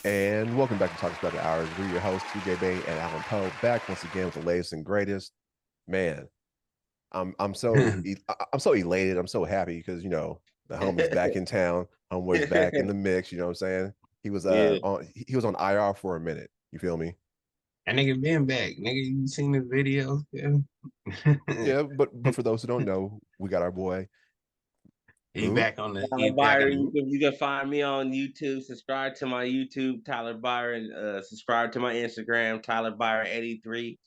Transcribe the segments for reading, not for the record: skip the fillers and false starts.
And welcome back to Talking About the Hours. We're your hosts, TJ Bay and Alan Poe, back once again with the latest and greatest. Man, I'm so elated. I'm so happy because the homie's back in town. Homeboy's back in the mix. You know what I'm saying? He was Yeah. on IR for a minute. You feel me? That nigga been back. Nigga, you seen the video? Yeah. Yeah, but for those who don't know, we got our boy. He back on the Tyler Byron. You can find me on YouTube. Subscribe to my YouTube, Tyler Byron. Subscribe to my Instagram, Tyler Byron 83.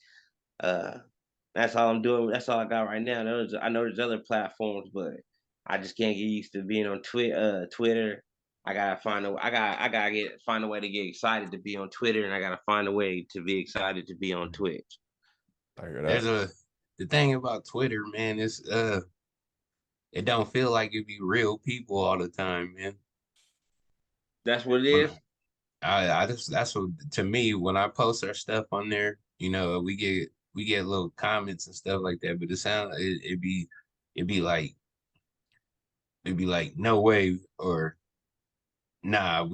That's all I'm doing. That's all I got right now. I know there's other platforms, but I just can't get used to being on Twitter. I gotta find find a way to get excited to be on Twitter, and I gotta find a way to be excited to be on Twitch. I hear that. The thing about Twitter, man, is it don't feel like it be real people all the time, man. That's what it is. That's what, to me, when I post our stuff on there, we get little comments and stuff like that, but it'd be like no way, or nah,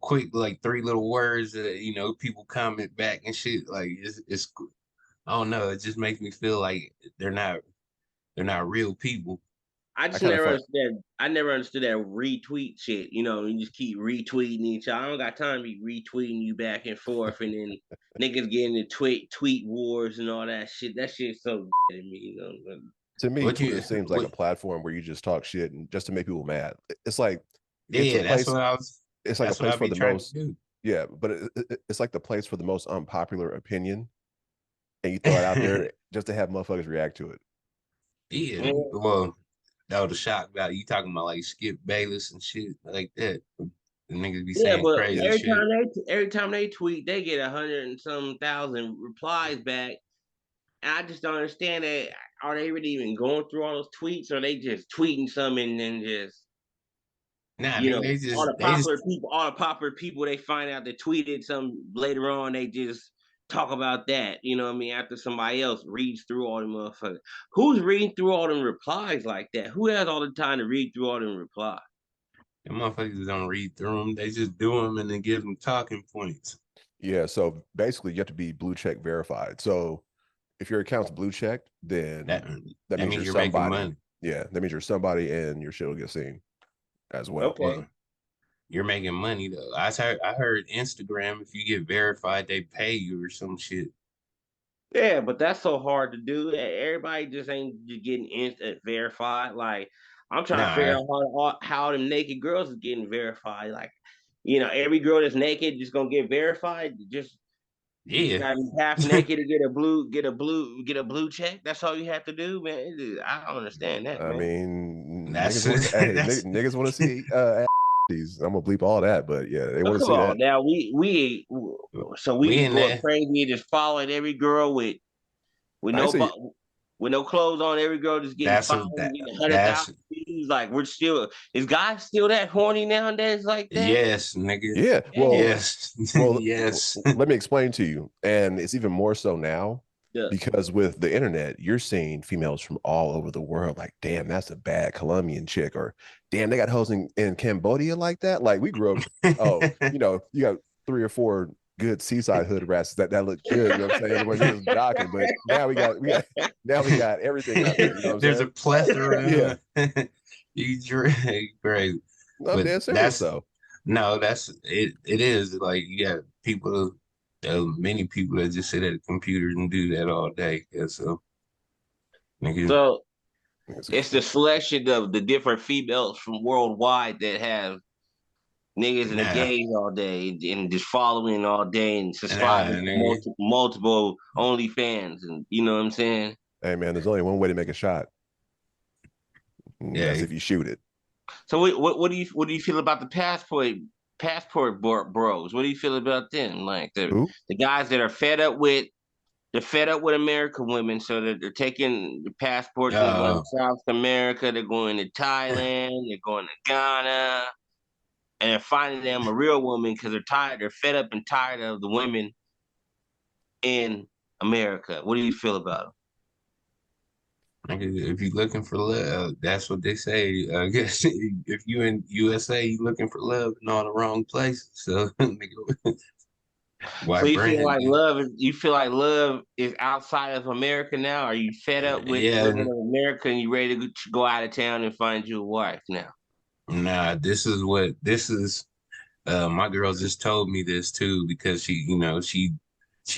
quick, like 3 little words that people comment back and shit. Like it's I don't know, it just makes me feel like they're not real people. I never understood that retweet shit. You just keep retweeting each other. I don't got time to be retweeting you back and forth, and then niggas getting the tweet wars and all that shit. That shit's so to me. To me, Twitter seems like a platform where you just talk shit and just to make people mad. It's like that's what I was. It's like a place for the most. Yeah, but it's like the place for the most unpopular opinion, and you throw it out there just to have motherfuckers react to it. Yeah, well, that was the shock about it. You talking about like Skip Bayless and shit like that. The niggas be saying crazy shit. Every time they tweet, they get 100 and some thousand replies back. And I just don't understand that. Are they really even going through all those tweets, or are they just tweeting some and then just all the popular people they find out they tweeted some later on, they just talk about that, you know what I mean, after somebody else reads through all them motherfuckers. Who's reading through all them replies like that? Who has all the time to read through all them replies? Them motherfuckers don't read through them. They just do them and then give them talking points. Yeah, so basically you have to be blue check verified. So if your account's blue checked, then that means you're somebody. Making money. Yeah, that means you're somebody and your shit will get seen as well. Okay. Well, you're making money though. I heard Instagram, if you get verified, they pay you or some shit. Yeah, but that's so hard to do. Everybody just ain't getting instant verified. Like, I'm trying to figure out how them naked girls is getting verified. Like, every girl that's naked just gonna get verified. Just half naked to get a blue check. That's all you have to do, man. I don't understand that. I mean, niggas want to see. I'm gonna bleep all that, but yeah, they want to see that. Now we going crazy, just following every girl with no clothes on. Every girl just getting followed, getting 100,000 views. Like, is guys still that horny nowadays like that? Yes, nigga. Yeah. Well, yes. Well, yes. Let me explain to you, and it's even more so now. Yeah. Because with the internet, you're seeing females from all over the world. Like, damn, that's a bad Colombian chick, or damn, they got hoes in Cambodia like that. Like, we grew up. You got 3 or 4 good seaside hood rats that look good. You know what I'm saying? When you're just jocking, but now we got everything out there. You know There's a plethora. Yeah, you drink crazy. I'm dead serious though. No, that's it. It is like you got people. Many people that just sit at a computer and do that all day. Yeah, so it's the selection of the different females from worldwide that have niggas and the gays all day and just following all day and subscribing to multiple OnlyFans, and you know what I'm saying? Hey man, there's only one way to make a shot. That's if you shoot it. So what do you feel about the passport bros? What do you feel about them? Like the guys that are fed up with American women, so that they're taking the passports and going to South America, they're going to Thailand, they're going to Ghana, and they're finding them a real woman because they're fed up and tired of the women in America. What do you feel about them? If you're looking for love, that's what they say. I guess if you in USA, you looking for love in all the wrong places. So, nigga, why So Brandon? you feel like love is outside of America now? Are you fed up with living Yeah, in America and you ready to go out of town and find you a wife now? nah. This is. My girl just told me this too because she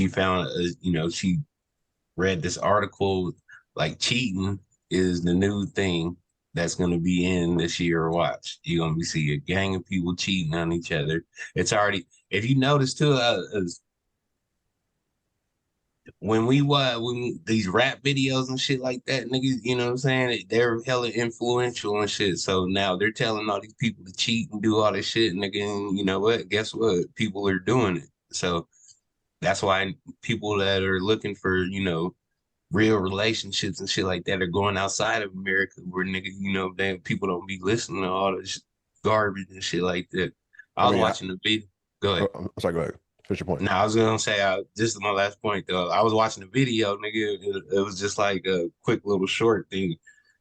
found she read this article like cheating is the new thing that's going to be in this year. Watch, you're going to be see a gang of people cheating on each other. It's already, if you notice too, when these rap videos and shit like that, niggas, you know what I'm saying? They're hella influential and shit. So now they're telling all these people to cheat and do all this shit. And again, you know what? Guess what? People are doing it. So that's why people that are looking for, real relationships and shit like that are going outside of America where nigga, damn people don't be listening to all this garbage and shit like that. I I was mean, watching the video. Go ahead. I'm sorry. Go ahead. Finish your point. No, I was gonna say this is my last point though. I was watching the video, nigga. It was just like a quick little short thing,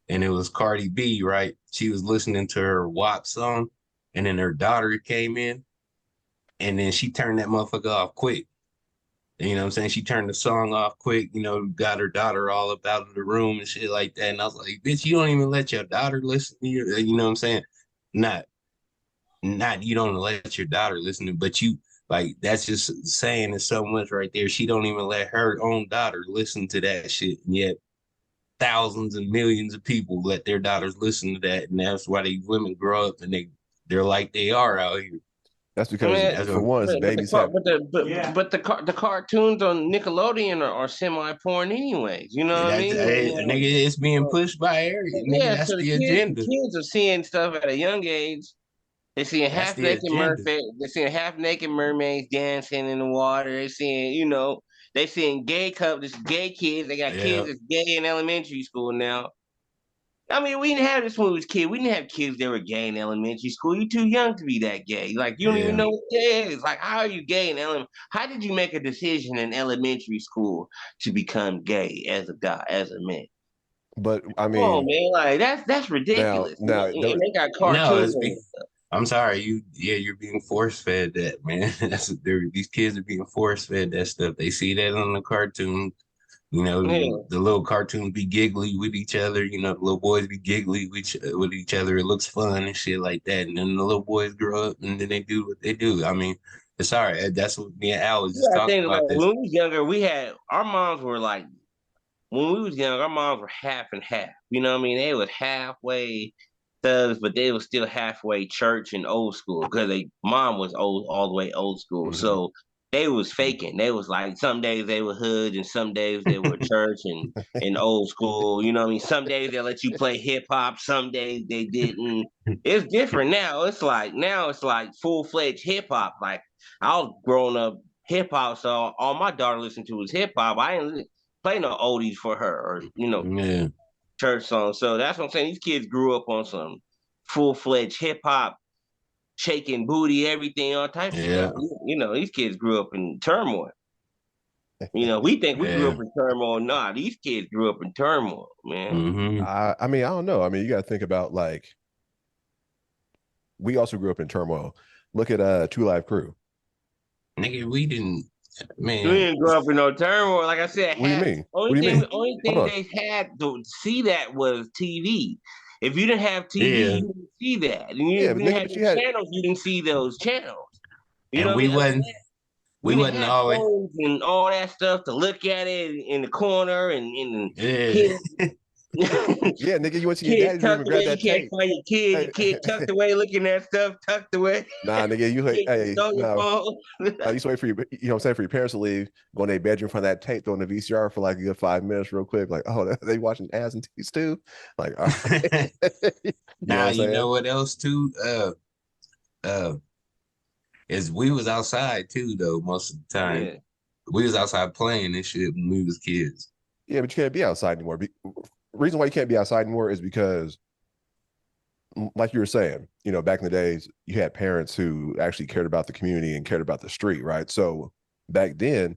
and it was Cardi B, right? She was listening to her WAP song, and then her daughter came in, and then she turned that motherfucker off quick. You know what I'm saying? She turned the song off quick, got her daughter all up out of the room and shit like that. And I was like, bitch, you don't even let your daughter listen to you know what I'm saying? Not you don't let your daughter listen to, but you like that's just saying it so much right there. She don't even let her own daughter listen to that shit. And yet thousands and millions of people let their daughters listen to that. And that's why these women grow up and they're like they are out here. That's I because, mean, for one, babies have. the cartoons on Nickelodeon are semi porn anyways. You know what I That's mean? nigga, it's being pushed by area. Nigga, Yeah, that's so the the agenda. kids are seeing stuff at a young age. They're seeing That's the agenda. they're seeing half naked mermaids dancing in the water. They're seeing, they seeing gay kids. They got Yeah, kids that's gay in elementary school now. I mean, we didn't have this when we was kids. We didn't have kids that were gay in elementary school. You're too young to be that gay. Like you don't even yeah. know what gay is. Like, how are you gay in elementary? How did you make a decision in elementary school to become gay as a guy, as a man? But I Come on, mean, man. Like that's now, ridiculous. now, And they got No, cartoons. I'm sorry. You're being force fed that, man. These kids are being force fed that stuff. They see that on the cartoon. Yeah. The little cartoons be giggly with each other. The little boys be giggly with each other. It looks fun and shit like that. And then the little boys grow up and then they do what they do. I mean, it's all right. That's what me and Al was just I talking think like about this. when we was younger, we had our moms were like when we was young, our moms were half and half. You know what I mean? They was halfway thugs, but they was still halfway church and old school because they mom was old all the way old school. mhm. So they was faking. They was like some days they were hood and some days they were church and old school. You know what I mean? Some days they let you play hip hop, some days they didn't. It's different now. Now it's like full fledged hip hop. Like I was growing up hip hop, so all my daughter listened to was hip hop. I didn't play no oldies for her or Yeah, church songs. So that's what I'm saying. These kids grew up on some full fledged hip hop, shaking booty, everything, all types of yeah, stuff. These kids grew up in turmoil. We think we grew yeah. up in turmoil. Nah, these kids grew up in turmoil, man. Mm-hmm. I mean, I don't know. I mean, you got to think about, like, we also grew up in turmoil. Look at Two Live Crew. Nigga, we didn't, We man. didn't grow up in no turmoil. Like I said, What do you half mean? What do you mean? only Hold thing on. they had to see that was TV. If you didn't have TV, Yeah, you didn't see that. And Yeah, if but you didn't nigga, have but the you had. channels, you didn't see those channels. You know and what I mean? we We didn't wasn't have always. phones and all that stuff to look at it in the corner and Yeah. kids Yeah, nigga, you went to your kids daddy's room tucked and away. grabbed You that can't tape. find your Hey, kid tucked away looking at stuff tucked away. nah, nigga, you like, Kid hey, on your no. phone. I used to wait for you know what I'm saying, for your parents to leave, go in their bedroom, find that tape, throw in the VCR for like a good 5 minutes real quick. Like, oh, they watching ass and titties too? Like, all right. You know what Now I'm you saying? know what else too? Uh, is we was outside too though most of the time. Yeah. We was outside playing and shit when we was kids. Yeah, but you can't be outside anymore. Reason why you can't be outside anymore is because, like you were saying, back in the days, you had parents who actually cared about the community and cared about the street, right? So back then,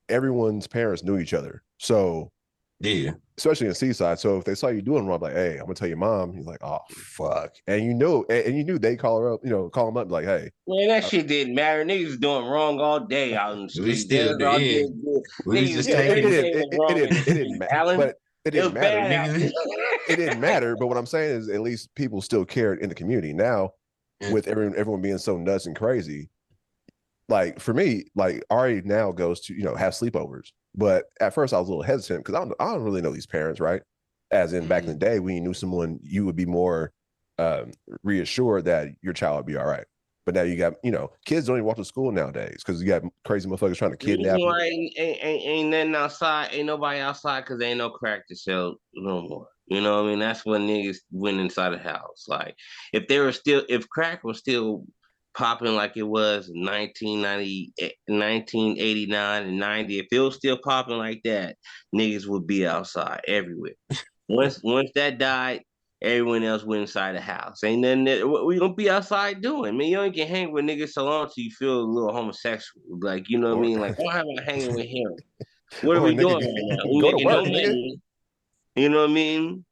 everyone's parents knew each other. So Yeah, especially in Seaside. So if they saw you doing wrong, like, hey, I'm gonna tell your mom. He's like, oh fuck, and you knew they call her up, call him up, like, hey, Man, that shit didn't matter. Niggas doing wrong all day out in the We street. still Niggas all did. doing good. We was just Niggas yeah, doing taking everything was wrong in the it didn't street. matter, Alan, but it it was didn't matter. bad out there. It didn't matter. But what I'm saying is, at least people still cared in the community. Now, with everyone being so nuts and crazy, like for me, like Ari now goes to have sleepovers. But at first, I was a little hesitant because I don't really know these parents, right? As in back in the day, when you knew someone, you would be more reassured that your child would be all right. But now you got, kids don't even walk to school nowadays because you got crazy motherfuckers trying to kidnap them. Ain't nothing outside. Ain't nobody outside because ain't no crack to sell no more. You know what I mean? That's when niggas went inside the house. Like if crack was still popping like it was in 1990, 1989 and 90, if it was still popping like that, niggas would be outside everywhere. Once that died, everyone else went inside the house. Ain't nothing that what we gonna be outside doing. Man, you ain't can hang with niggas so long till you feel a little homosexual. Like, you know what I Or mean? Like, why am I hanging with him? What are or we nigga, doing right now? We go to making no work, nigga. money. You know what I mean?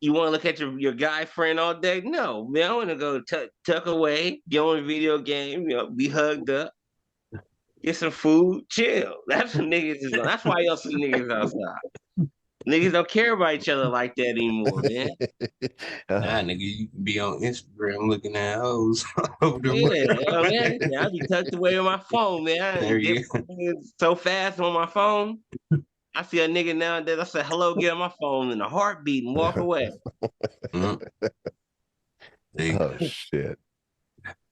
You want to look at your guy friend all day? No, man. I want to go tuck away, get on a video game, be hugged up, get some food, chill. That's what niggas is on. That's why y'all see niggas outside. Niggas don't care about each other like that anymore, man. Nah, nigga, you can be on Instagram looking at hoes over Yeah, man. the I be tucked away on my phone, man. I There get you go. so fast on my phone. I see a nigga nowadays. I say hello, get on my phone in a heartbeat and walk away. Oh shit.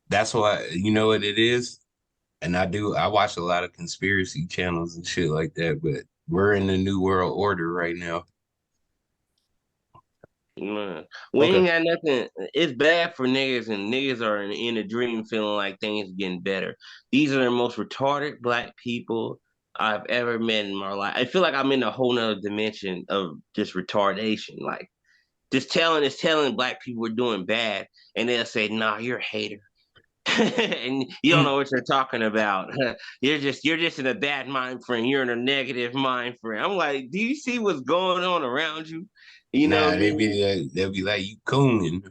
That's why, you know what it is? And I watch a lot of conspiracy channels and shit like that, but we're in the new world order right now. Man. We ain't got nothing. It's bad for niggas, and niggas are in a dream feeling like things are getting better. These are the most retarded black people I've ever met in my life. I feel like I'm in a whole nother dimension of just retardation. Like just telling black people we're doing bad, and they'll say, "Nah, you're a hater." And you don't know what you're talking about. You're just in a bad mind frame. You're in a negative mind frame. I'm like, do you see what's going on around you? You know what Nah, I mean? they'll be like, you cooning.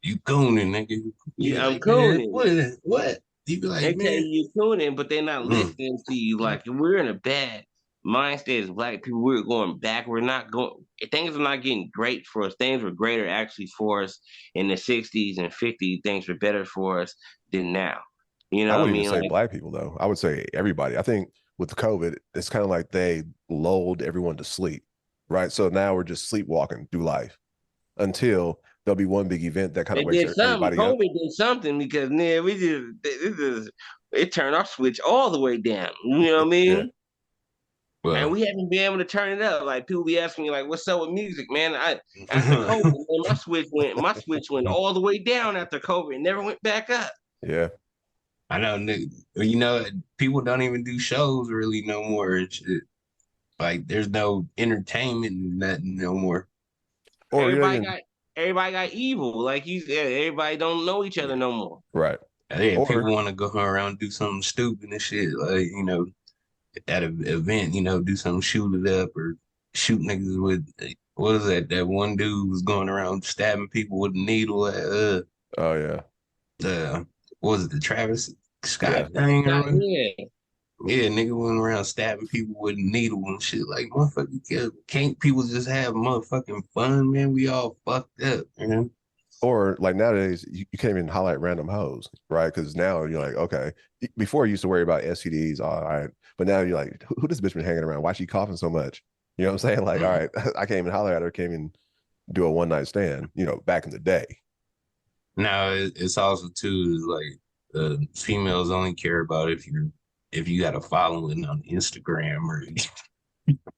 You cooning, nigga. You I'm like, man, cooning. what is it? What? You be like, They tell man. you you're tuning, but they're not listening to you. Like we're in a bad mind state as black people. We're going back. We're not going. Things are not getting great for us. Things were greater actually for us in the '60s and '50s. Things were better for us than now. You I know what I wouldn't even mean? say Like black people though. I would say everybody. I think with COVID, it's kind of like they lulled everyone to sleep, right? So now we're just sleepwalking through life until there'll be one big event that kind they of wakes did something. everybody up. COVID did something because man, it turned our switch all the way down. You know what I Yeah. mean? And Well, we haven't been able to turn it up. Like people be asking me, like, "What's up with music, man?" After COVID, man, my switch went all the way down after COVID, and never went back up. Yeah. I know, you know, people don't even do shows really no more and shit. Like, there's no entertainment and nothing no more. Or Everybody got evil. Like you said, everybody don't know each other no more. right. Yeah, people Or want to go around and do something stupid and shit. Like, you know, at an event, you know, do something, shoot it up or shoot niggas with, what is that? That one dude was going around stabbing people with a needle at, oh yeah. what was it, the Travis Yeah. Scott thing or whatever? Yeah. Yeah, nigga went around stabbing people with a needle and shit. Like, motherfucker, can't people just have motherfucking fun, man? We all fucked up, man. Or like nowadays, you can't even highlight random hoes, right? Because now you're like, okay. Before you used to worry about STDs, all right, but now you're like, who this bitch been hanging around? Why she coughing so much? You know what I'm saying? Like, all right, I can't even holler at her, can't even do a one night stand. Back in the day. Now it's also too is like females only care about if you got a following on Instagram or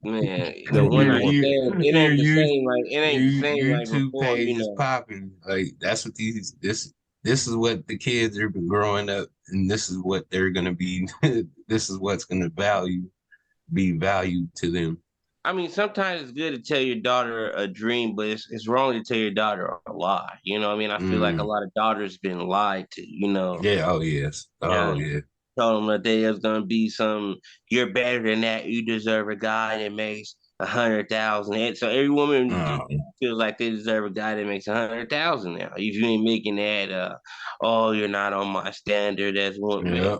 Man, the one You night want stand, it ain't the same like your YouTube before, page is popping. Like that's what this is what the kids are growing up, and this is what they're gonna be. This is what's gonna be valued to them. I mean, sometimes it's good to tell your daughter a dream, but it's wrong to tell your daughter a lie. You know what I mean? I feel like a lot of daughters been lied to, Yeah. Oh yes. Oh and yeah. told them that there's gonna be you're better than that. You deserve a guy that makes 100,000. So every woman feels like they deserve a guy that makes 100,000 now. If you ain't making that, oh, you're not on my standard as woman. Man,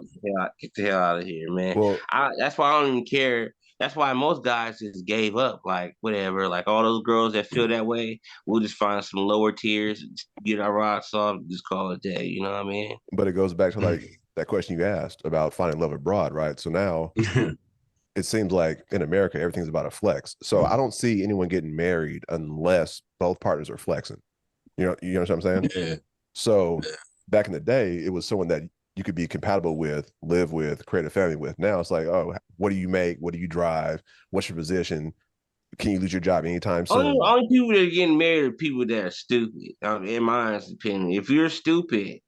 get the hell out of here, man. Well, that's why I don't even care. That's why most guys just gave up. Like whatever. Like all those girls that feel that way, we'll just find some lower tiers, get our rocks off, just call it a day. You know what I mean? But it goes back to like that question you asked about finding love abroad, right? So now. It seems like in America, everything's about a flex. So I don't see anyone getting married unless both partners are flexing. You know what I'm saying? Yeah. So back in the day, it was someone that you could be compatible with, live with, create a family with. Now it's like, oh, what do you make? What do you drive? What's your position? Can you lose your job anytime soon? Only people that are getting married are people that are stupid. In my opinion, if you're stupid,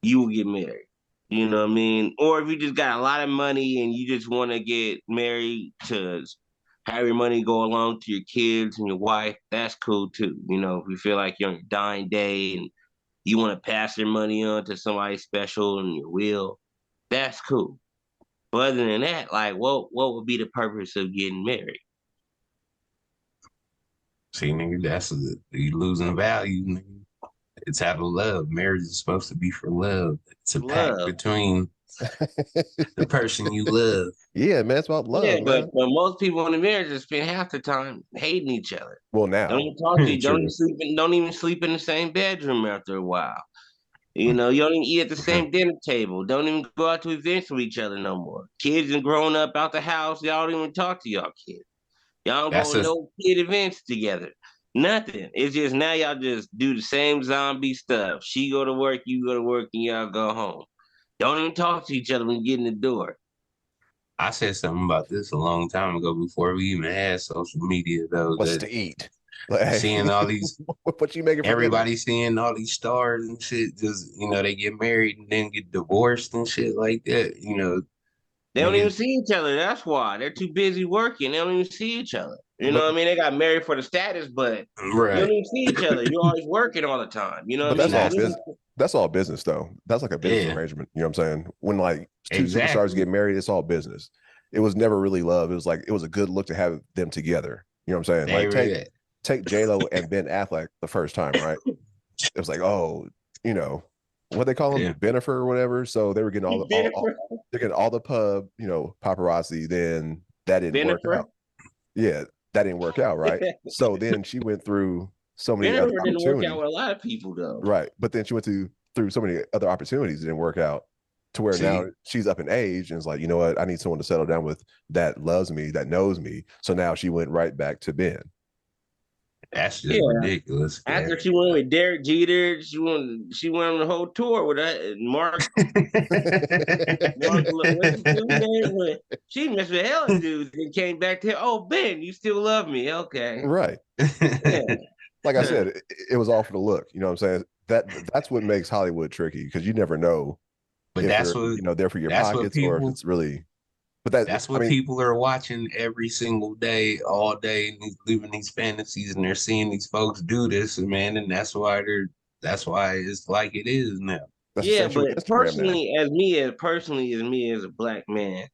you will get married. You know what I mean? Or if you just got a lot of money and you just want to get married to have your money go along to your kids and your wife, that's cool too. You know, if you feel like you're on your dying day and you want to pass your money on to somebody special in your will, that's cool. But other than that, like, what would be the purpose of getting married? See, nigga, you losing value, nigga. It's out of love. Marriage is supposed to be for love. It's a pact between the person you love. Yeah, man, it's about love. Yeah, but most people in the marriage spend half the time hating each other. Well, now don't even talk to you. Don't even sleep in the same bedroom after a while. You know, you don't even eat at the same dinner table. Don't even go out to events with each other no more. Kids and growing up out the house, y'all don't even talk to y'all kids. Y'all don't go to no kid events together. Nothing. It's just now y'all just do the same zombie stuff. She go to work, you go to work, and y'all go home. Don't even talk to each other when you get in the door. I said something about this a long time ago before we even had social media, though. What's to eat? Like, seeing all these, what you making? Everybody seeing all these stars and shit. Just they get married and then get divorced and shit like that. They don't even see each other. That's why they're too busy working. They don't even see each other. You know what I mean? They got married for the status, but you don't even see each other. You're always working all the time. You know what I mean? That's all business. That's all business, though. That's like a business arrangement. You know what I'm saying? When like two superstars get married, it's all business. It was never really love. It was like it was a good look to have them together. You know what I'm saying? Like take J-Lo and Ben Affleck the first time, right? It was like, oh, what they call him, Bennifer or whatever. So they were getting they're getting all the pub, paparazzi. Then that didn't work out. Yeah, that didn't work out, right? So then she went through so many other opportunities. Didn't work out with a lot of people, though. Right, but then she went through so many other opportunities that didn't work out. To where now she's up in age and is like, you know what? I need someone to settle down with that loves me, that knows me. So now she went right back to Ben. That's just ridiculous. Man. After she went with Derek Jeter, she went on the whole tour with that Mark. She messed with hell dudes and came back to, oh, Ben, you still love me. Okay. Right. Yeah. Like I said, it was all for the look. You know what I'm saying? That's what makes Hollywood tricky because you never know. But that's what there for your pockets or if it's really. But that's what people are watching every single day, all day, and living these fantasies, and they're seeing these folks do this, man, and that's why it's like it is now. But personally, as me as a black man,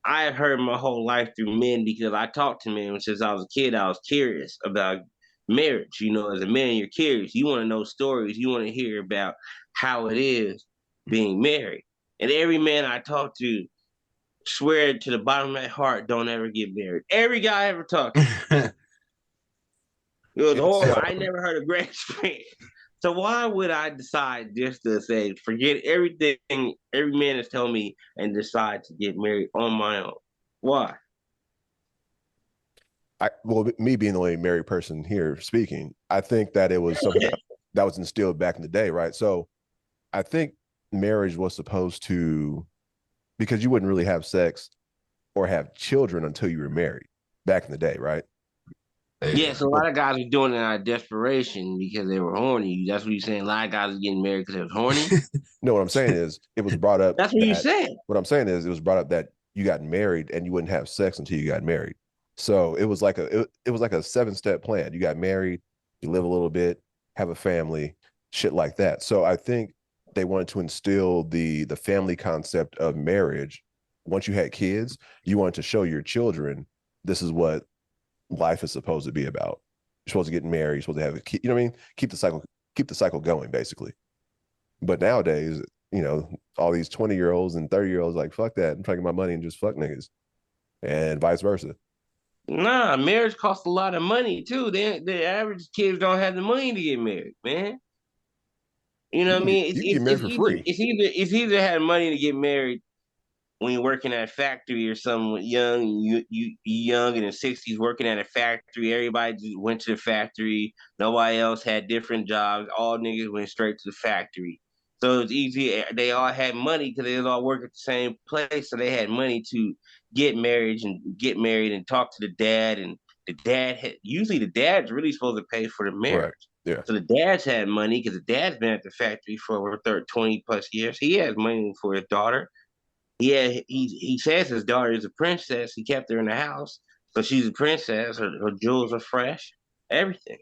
I have heard my whole life through men because I talked to men since I was a kid. I was curious about marriage. As a man, you're curious. You want to know stories. You want to hear about how it is being married. And every man I talk to swear to the bottom of my heart, don't ever get married. Every guy I ever talked to. It was horrible. I never heard a great experience. So why would I decide just to say, forget everything every man has told me and decide to get married on my own? Why? Me being the only married person here speaking, I think that it was something that was instilled back in the day, right? So I think marriage was supposed to, because you wouldn't really have sex or have children until you were married back in the day, right? Yeah, so a lot of guys were doing it out of desperation because they were horny. That's what you're saying. A lot of guys are getting married because they was horny. No, what I'm saying is it was brought up. That's what you said. What I'm saying is it was brought up that you got married and you wouldn't have sex until you got married. So it was like a 7-step plan. You got married, you live a little bit, have a family, shit like that. So I think they wanted to instill the family concept of marriage. Once you had kids, you wanted to show your children this is what life is supposed to be about. You're supposed to get married. You're supposed to have a kid. You know what I mean? Keep the cycle going, basically. But nowadays, all these 20-year-olds and 30-year-olds like, fuck that. I'm trying to get my money and just fuck niggas. And vice versa. Nah, marriage costs a lot of money too. The average kids don't have the money to get married, man. You know what I mean? You can get married for free. It's either have money to get married when you're working at a factory or something young, you young in the 60s working at a factory. Everybody just went to the factory. Nobody else had different jobs. All niggas went straight to the factory. So it's easy. They all had money because they was all working at the same place. So they had money to get married and talk to the dad. And the dad usually the dad's really supposed to pay for the marriage. Right. Yeah. So the dad's had money because the dad's been at the factory for over 20 plus years. He has money for his daughter. Yeah, he says his daughter is a princess. He kept her in the house, so she's a princess. Her jewels are fresh, everything.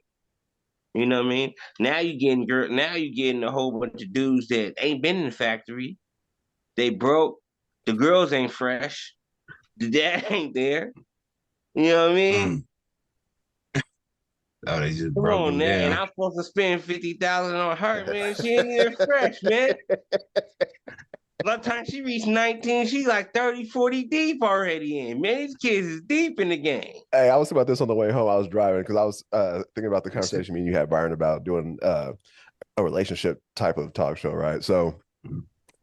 You know what I mean? Now you getting a whole bunch of dudes that ain't been in the factory. They broke. The girls ain't fresh. The dad ain't there. You know what I mean? Oh, they just Come broke on, him man. down. And I'm supposed to spend $50,000 on her, man. She ain't even fresh, man. By the time she reached 19, she like 30, 40 deep already in. Man, these kids is deep in the game. Hey, I was about this on the way home. I was driving because I was thinking about the conversation me and you had, Byron, about doing a relationship type of talk show, right? So,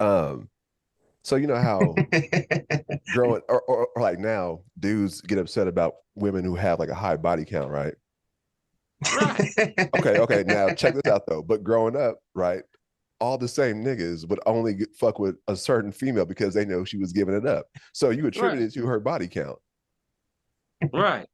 you know how growing or like now, dudes get upset about women who have like a high body count, right? Right. Okay. Now check this out though. But growing up, right? All the same niggas would only fuck with a certain female because they know she was giving it up. So you attribute it to her body count. Right.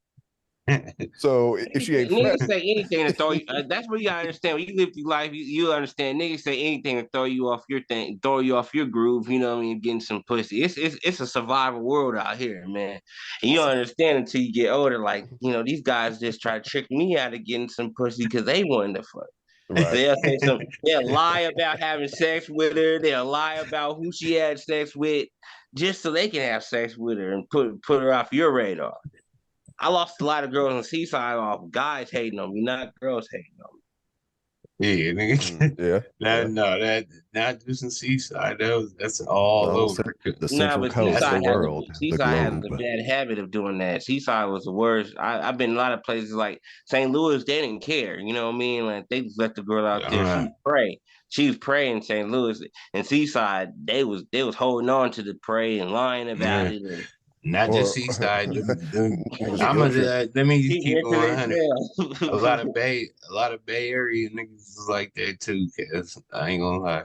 So if she ain't niggas say anything to throw you, that's what you gotta understand. When you live through life, you understand. Niggas say anything to throw you off your thing, throw you off your groove. You know what I mean? Getting some pussy. It's a survival world out here, man. And you don't understand until you get older. Like these guys just try to trick me out of getting some pussy because they wanted to fuck. Right. They'll say they'll lie about having sex with her. They'll lie about who she had sex with, just so they can have sex with her and put her off your radar. I lost a lot of girls on Seaside off guys hating on me, not girls hating on me. Yeah, nigga. Yeah. That not just in Seaside. That's all over. The Central Coast, the world. Seaside has a bad habit of doing that. Seaside was the worst. I've been in a lot of places like St. Louis. They didn't care. You know what I mean? Like they just let the girl out there. She was prey in St. Louis. And Seaside, they was holding on to the prey and lying about it. And, not just Seaside. Let me just keep it 100. A lot of Bay Area niggas is like that too. Cause I ain't gonna lie.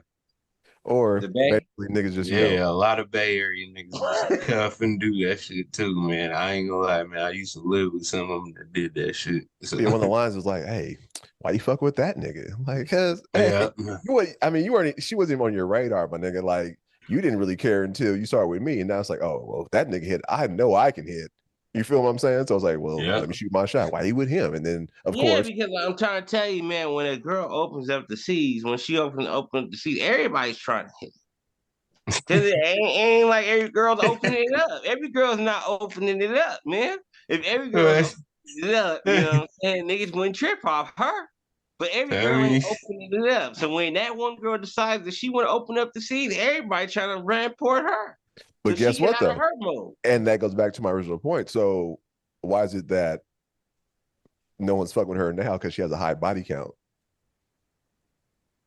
Or basically niggas just a lot of Bay Area niggas cuff and do that shit too, man. I ain't gonna lie, man. I used to live with some of them that did that shit. So. Yeah, one of the lines was like, "Hey, why you fuck with that nigga?" Like, cause you weren't. She wasn't even on your radar, my nigga. Like. You didn't really care until you started with me, and now it's like, oh, well, if that nigga hit, I know I can hit. You feel what I'm saying? So I was like, well, let me shoot my shot. Why you with him? And then, of course, because I'm trying to tell you, man, when a girl opens up the seas, when she opens up the seas, everybody's trying to hit. Because it ain't like every girl's opening it up. Every girl's not opening it up, man. If every girl's opening it up, you know what I'm saying? Niggas wouldn't trip off her. But every girl ain't opening it up. So when that one girl decides that she want to open up the seas, everybody trying to rampart her. But guess what, though? And that goes back to my original point. So why is it that no one's fucking with her now because she has a high body count?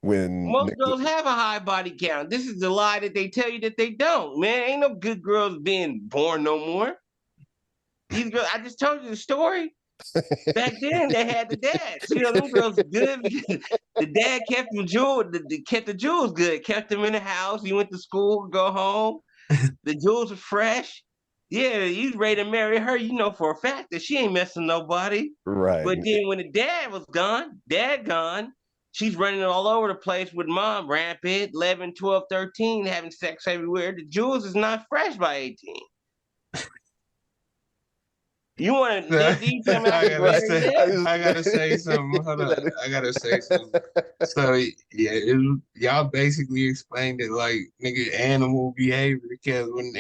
When most girls have a high body count. This is the lie that they tell you that they don't, man. Ain't no good girls being born no more. These girls, I just told you the story. Back then, they had the dads. Them girls were good because the dad kept the jewels good, kept them in the house. You went to school, go home. The jewels were fresh. Yeah, you ready to marry her, for a fact that she ain't messing nobody. Right. But then when the dad was gone, she's running all over the place with mom, rampant, 11, 12, 13, having sex everywhere. The jewels is not fresh by 18. You want to? I gotta say something. Hold on. I gotta say something. So y'all basically explained it like nigga animal behavior because when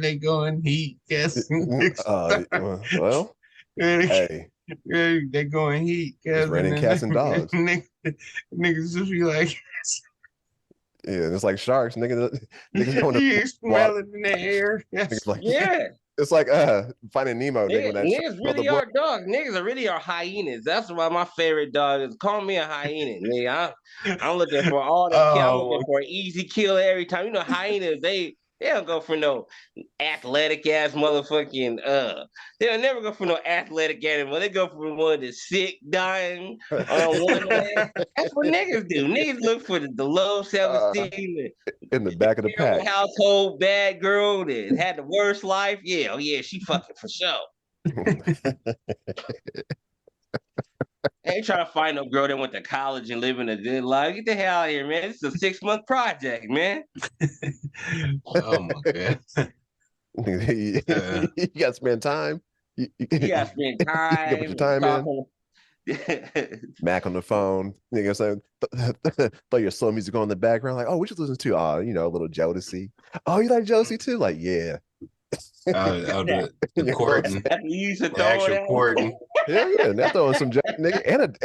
they go in heat, guess. Well, Hey, They going heat, it's cuz, and raining then cats and dogs. niggas just be like, Yeah, it's like sharks, nigga. Niggas going to you water. smell it in the air. Niggas Yes. like, Yeah. it's like Finding Nemo, nigga. When that shark Niggas smelled the really blood. are dogs. Niggas really are hyenas. That's why my favorite dog is. Call me a hyena, nigga. I'm looking for all the kill. I'm looking Oh, for an easy kill every time. You know, hyenas, they don't go for no athletic ass motherfucking they'll never go for no athletic animal. They go for one that's sick, dying on one leg. That's what niggas do. Niggas look for the low self-esteem, In the back of the terrible pack. household, bad girl that had the worst life. Yeah, oh yeah, she fucking for sure. I ain't trying to find no girl that went to college and living a good life. Get the hell out of here, man. This is a 6-month project, man. oh my god. You gotta spend time. You gotta spend gotta put time your time in. talking. Mac on the phone. You know what I'm saying? Throw your slow music on in the background, like, oh, what you listen to? A little Jodeci. Oh, you like Jodeci too? Like, yeah. The courting, the actual courting. Yeah. Now throwing some nigga and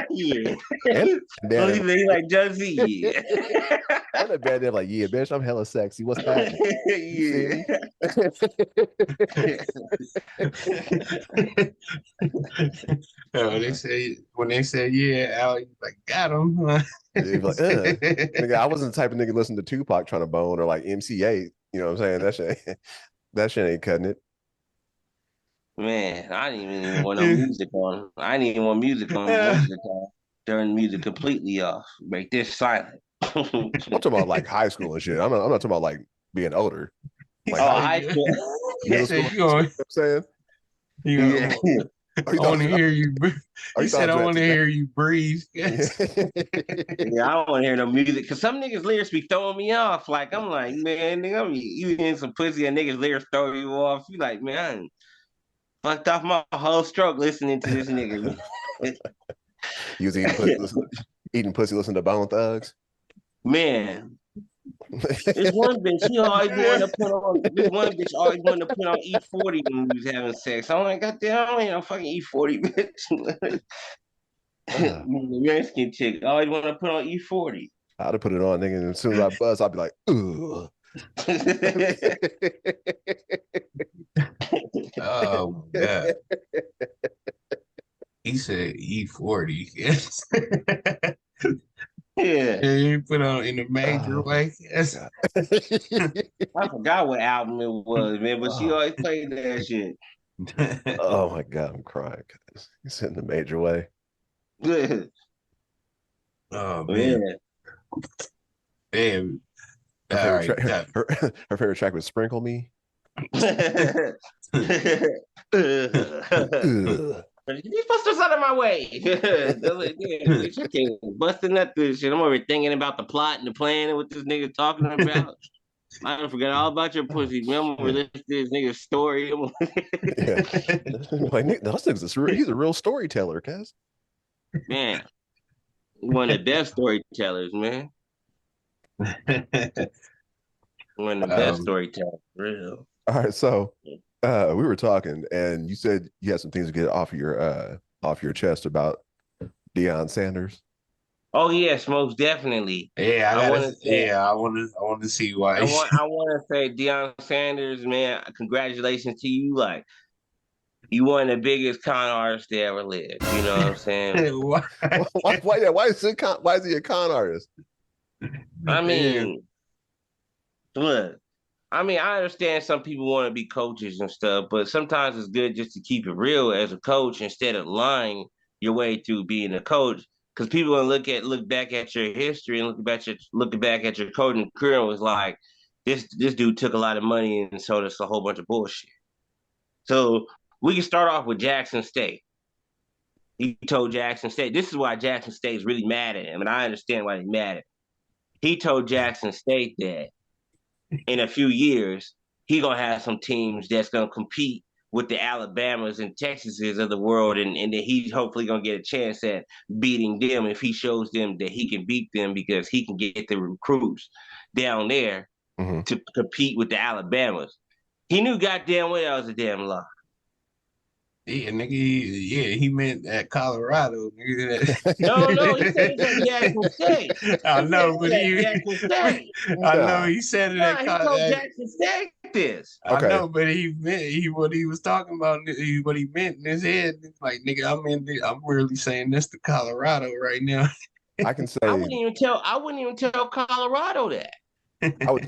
Yeah. a He like Judgy. Yeah. and a bad name like, yeah, bitch, I'm hella sexy. What's happening? Yeah. When they say yeah, Al, you like got him. Like, nigga, I wasn't the type of nigga listen to Tupac trying to bone or like MC8. You know what I'm saying? That shit ain't cutting it. Man, I didn't even want no music on. I didn't even want music on most of the time. Turn the music completely off. Make this silent. I'm talking about like high school and shit. I'm not talking about like being older. Like high school. Middle school. You know what I'm saying? Yeah. I want to hear you. He said, "I want to hear you breathe." Yeah, I don't want to hear no music because some niggas lyrics be throwing me off. Like I'm like, man, nigga, you in some pussy and niggas lyrics throw you off. You like, man, I fucked off my whole stroke listening to this nigga. You was eating pussy, listening to Bone Thugs. Man, this one bitch, she always wanted to put on. This one bitch always wanted to put on E40 when we was having sex. I'm like, goddamn, I don't ain't no fucking E40, bitch. Mexican chick always want to put on E40. I'd have put it on, nigga. And as soon as I buzz, I'd be like, ugh. Oh god. He said E40. Yes. Yeah. You put on in a major way. Yes. I forgot what album it was, man, but she always played that shit. Oh my god, I'm crying. It's in the major way. Oh man. Damn. Her favorite track was Sprinkle Me. You supposed to out of my way. Busting up this shit. I'm over here thinking about the plot and the plan and what this nigga talking about. I don't forget all about your pussy, man. I'm gonna listen to this nigga's story. Like, he's a real storyteller, Kaz. Man, one of the best storytellers, man. One of the best storytellers, real. All right, so we were talking, and you said you had some things to get off your chest about Deion Sanders. Oh yes, most definitely. Yeah, I want to see why. I want to say Deion Sanders, man. Congratulations to you. Like, you one of the biggest con artists that ever lived. You know what I'm saying? Why is he a con artist? I mean, look. I mean, I understand some people want to be coaches and stuff, but sometimes it's good just to keep it real as a coach instead of lying your way through being a coach. Because people will look back at your history and look back at your coaching career and was like, this dude took a lot of money and sold us a whole bunch of bullshit. So we can start off with Jackson State. He told Jackson State, this is why Jackson State is really mad at him, and I understand why he's mad at him. He told Jackson State that in a few years, he gonna have some teams that's gonna compete with the Alabamas and Texases of the world, and then he's hopefully gonna get a chance at beating them if he shows them that he can beat them because he can get the recruits down there to compete with the Alabamas. He knew goddamn well that was a damn lie. Yeah, nigga, he meant at Colorado, nigga. No, he said it's at Jackson State. I He said know, but it's at Jackson State. I know he said it Nah, he told Jackson State this. I know, but he meant what he was talking about. What he meant in his head, like nigga, I'm really saying this to Colorado right now. I can say I wouldn't even tell Colorado that. I would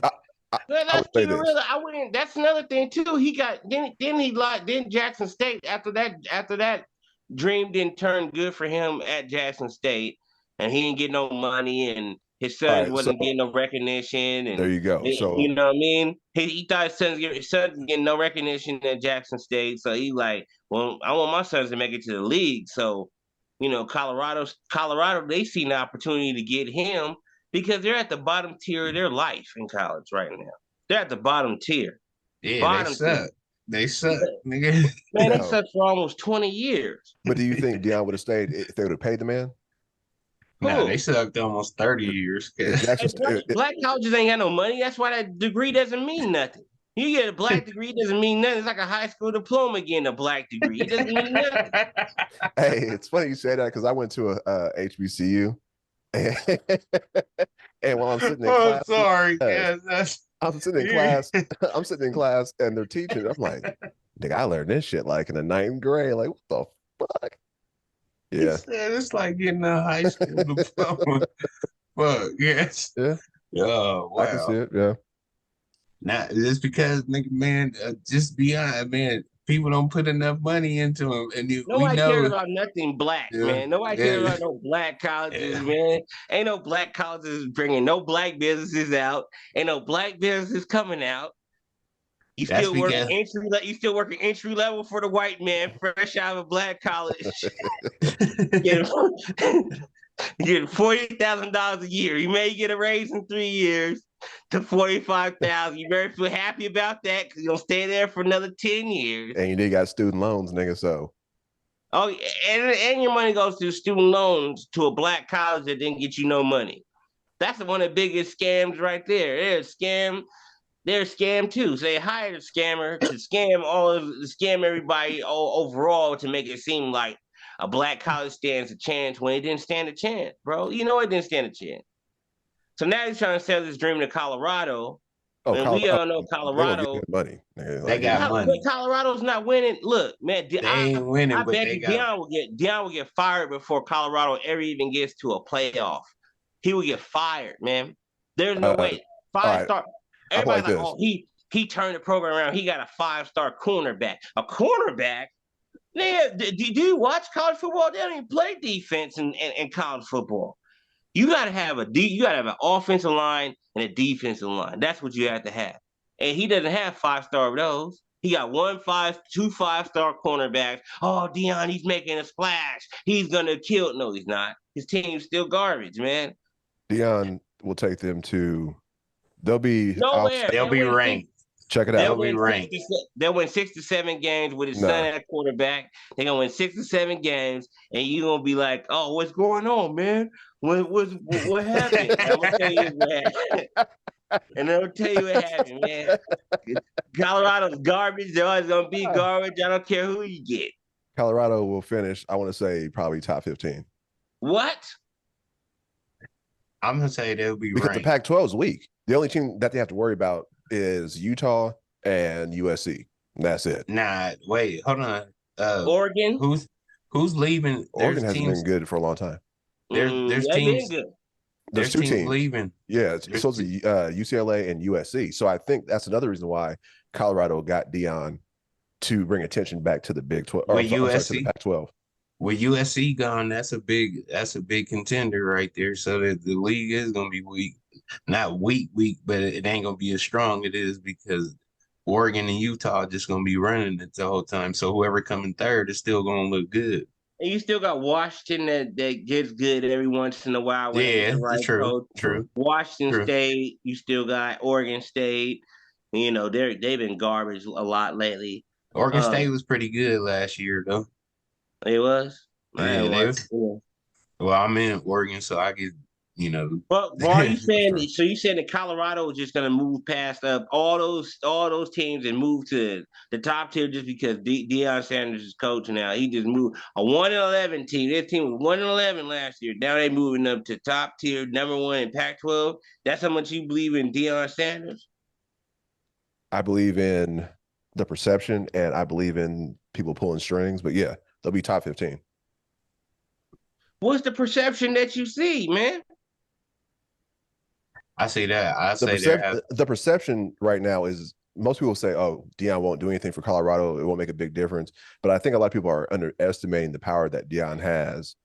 say this. I wouldn't. That's another thing too. He got then he lied. Then Jackson State after that dream didn't turn good for him at Jackson State, and he didn't get no money, and his sons wasn't getting no recognition. And there you go. So you know what I mean. He thought his sons getting no recognition at Jackson State, so he like, well, I want my sons to make it to the league. So, you know, Colorado, they see an opportunity to get him. Because they're at the bottom tier of their life in college right now. They're at the bottom tier. Yeah, they suck, nigga. Man, they sucked for almost 20 years. But do you think Deion would have stayed if they would have paid the man? No, they sucked almost 30 years. Black colleges ain't got no money. That's why that degree doesn't mean nothing. You get a black degree, it doesn't mean nothing. It's like a high school diploma getting a black degree. It doesn't mean nothing. Hey, it's funny you say that because I went to a HBCU. And while I'm sitting in class, sorry, I'm sitting in class. I'm sitting in class, and they're teaching. I'm like, nigga, I learned this shit like in the 9th grade. Like, what the fuck? Yeah, it's like getting a high school diploma. Fuck, yes. Yeah. Oh, wow. I can see it. Yeah. Now, just because, nigga, man, just be honest, man. People don't put enough money into them, and nobody cares about nothing black, man. Nobody cares about no black colleges, man. Ain't no black colleges bringing no black businesses out. Ain't no black businesses coming out. You still working entry level for the white man, fresh out of a black college. Getting $40,000 a year. You may get a raise in 3 years to $45,000. You better feel happy about that because you're gonna stay there for another 10 years. And you did got student loans, nigga. So and your money goes to student loans to a black college that didn't get you no money. That's one of the biggest scams right there. They're a scam too. So they hired a scammer to scam everybody overall to make it seem like a black college stands a chance when it didn't stand a chance, bro. You know it didn't stand a chance. So now he's trying to sell this dream to Colorado. And we all know Colorado. Money. They got money. But Colorado's not winning. Look, man, they ain't winning. I bet you Deion will get fired before Colorado ever even gets to a playoff. He will get fired, man. There's no way. 5-star. Everybody's like, oh, he turned the program around. He got a 5-star cornerback. A cornerback? Man, do you watch college football? They don't even play defense in college football. You gotta have an offensive line and a defensive line. That's what you have to have. And he doesn't have 5-star of those. He got 2 5-star cornerbacks. Oh, Deion, he's making a splash. He's gonna kill. No, he's not. His team's still garbage, man. Deion will take them to. They'll be nowhere. They'll be ranked. Check it out. They'll win 6 to 7 games with his son at quarterback. They're gonna win 6 to 7 games, and you're gonna be like, "Oh, what's going on, man? What happened?" I'm gonna tell you what happened. And I'll tell you what happened, man. Colorado's garbage. They're always gonna be garbage. I don't care who you get. Colorado will finish. I want to say probably top 15. What? I'm gonna say they'll be because ranked. The Pac-12 is weak. The only team that they have to worry about is Utah and USC. That's it. Nah, wait, hold on. Oregon. Who's leaving? Oregon has been good for a long time. There's teams. There's 2 teams leaving. Yeah, it's supposed to be UCLA and USC. So I think that's another reason why Colorado got Deion to bring attention back to the Big 12 or USC to the Pac-12. With USC gone, that's a big contender right there. So that the league is gonna be weak. Not weak, but it ain't gonna be as strong it is because Oregon and Utah are just gonna be running it the whole time. So whoever coming third is still gonna look good. And you still got Washington that gets good every once in a while. Yeah, true. Washington State, you still got Oregon State. You know, they've been garbage a lot lately. Oregon State was pretty good last year, though. It was? Yeah, Well, I'm in Oregon, so I get Well, are you saying Sure. so? You saying that Colorado is just going to move past up all those teams and move to the top tier just because Deion Sanders is coach now? He just moved a 1-11 team. This team was 1-11 last year. Now they moving up to top tier, #1 in Pac-12. That's how much you believe in Deion Sanders? I believe in the perception, and I believe in people pulling strings. But yeah, they'll be top 15. What's the perception that you see, man? I say that. I say that. The perception right now is most people say, "Oh, Deion won't do anything for Colorado. It won't make a big difference." But I think a lot of people are underestimating the power that Deion has.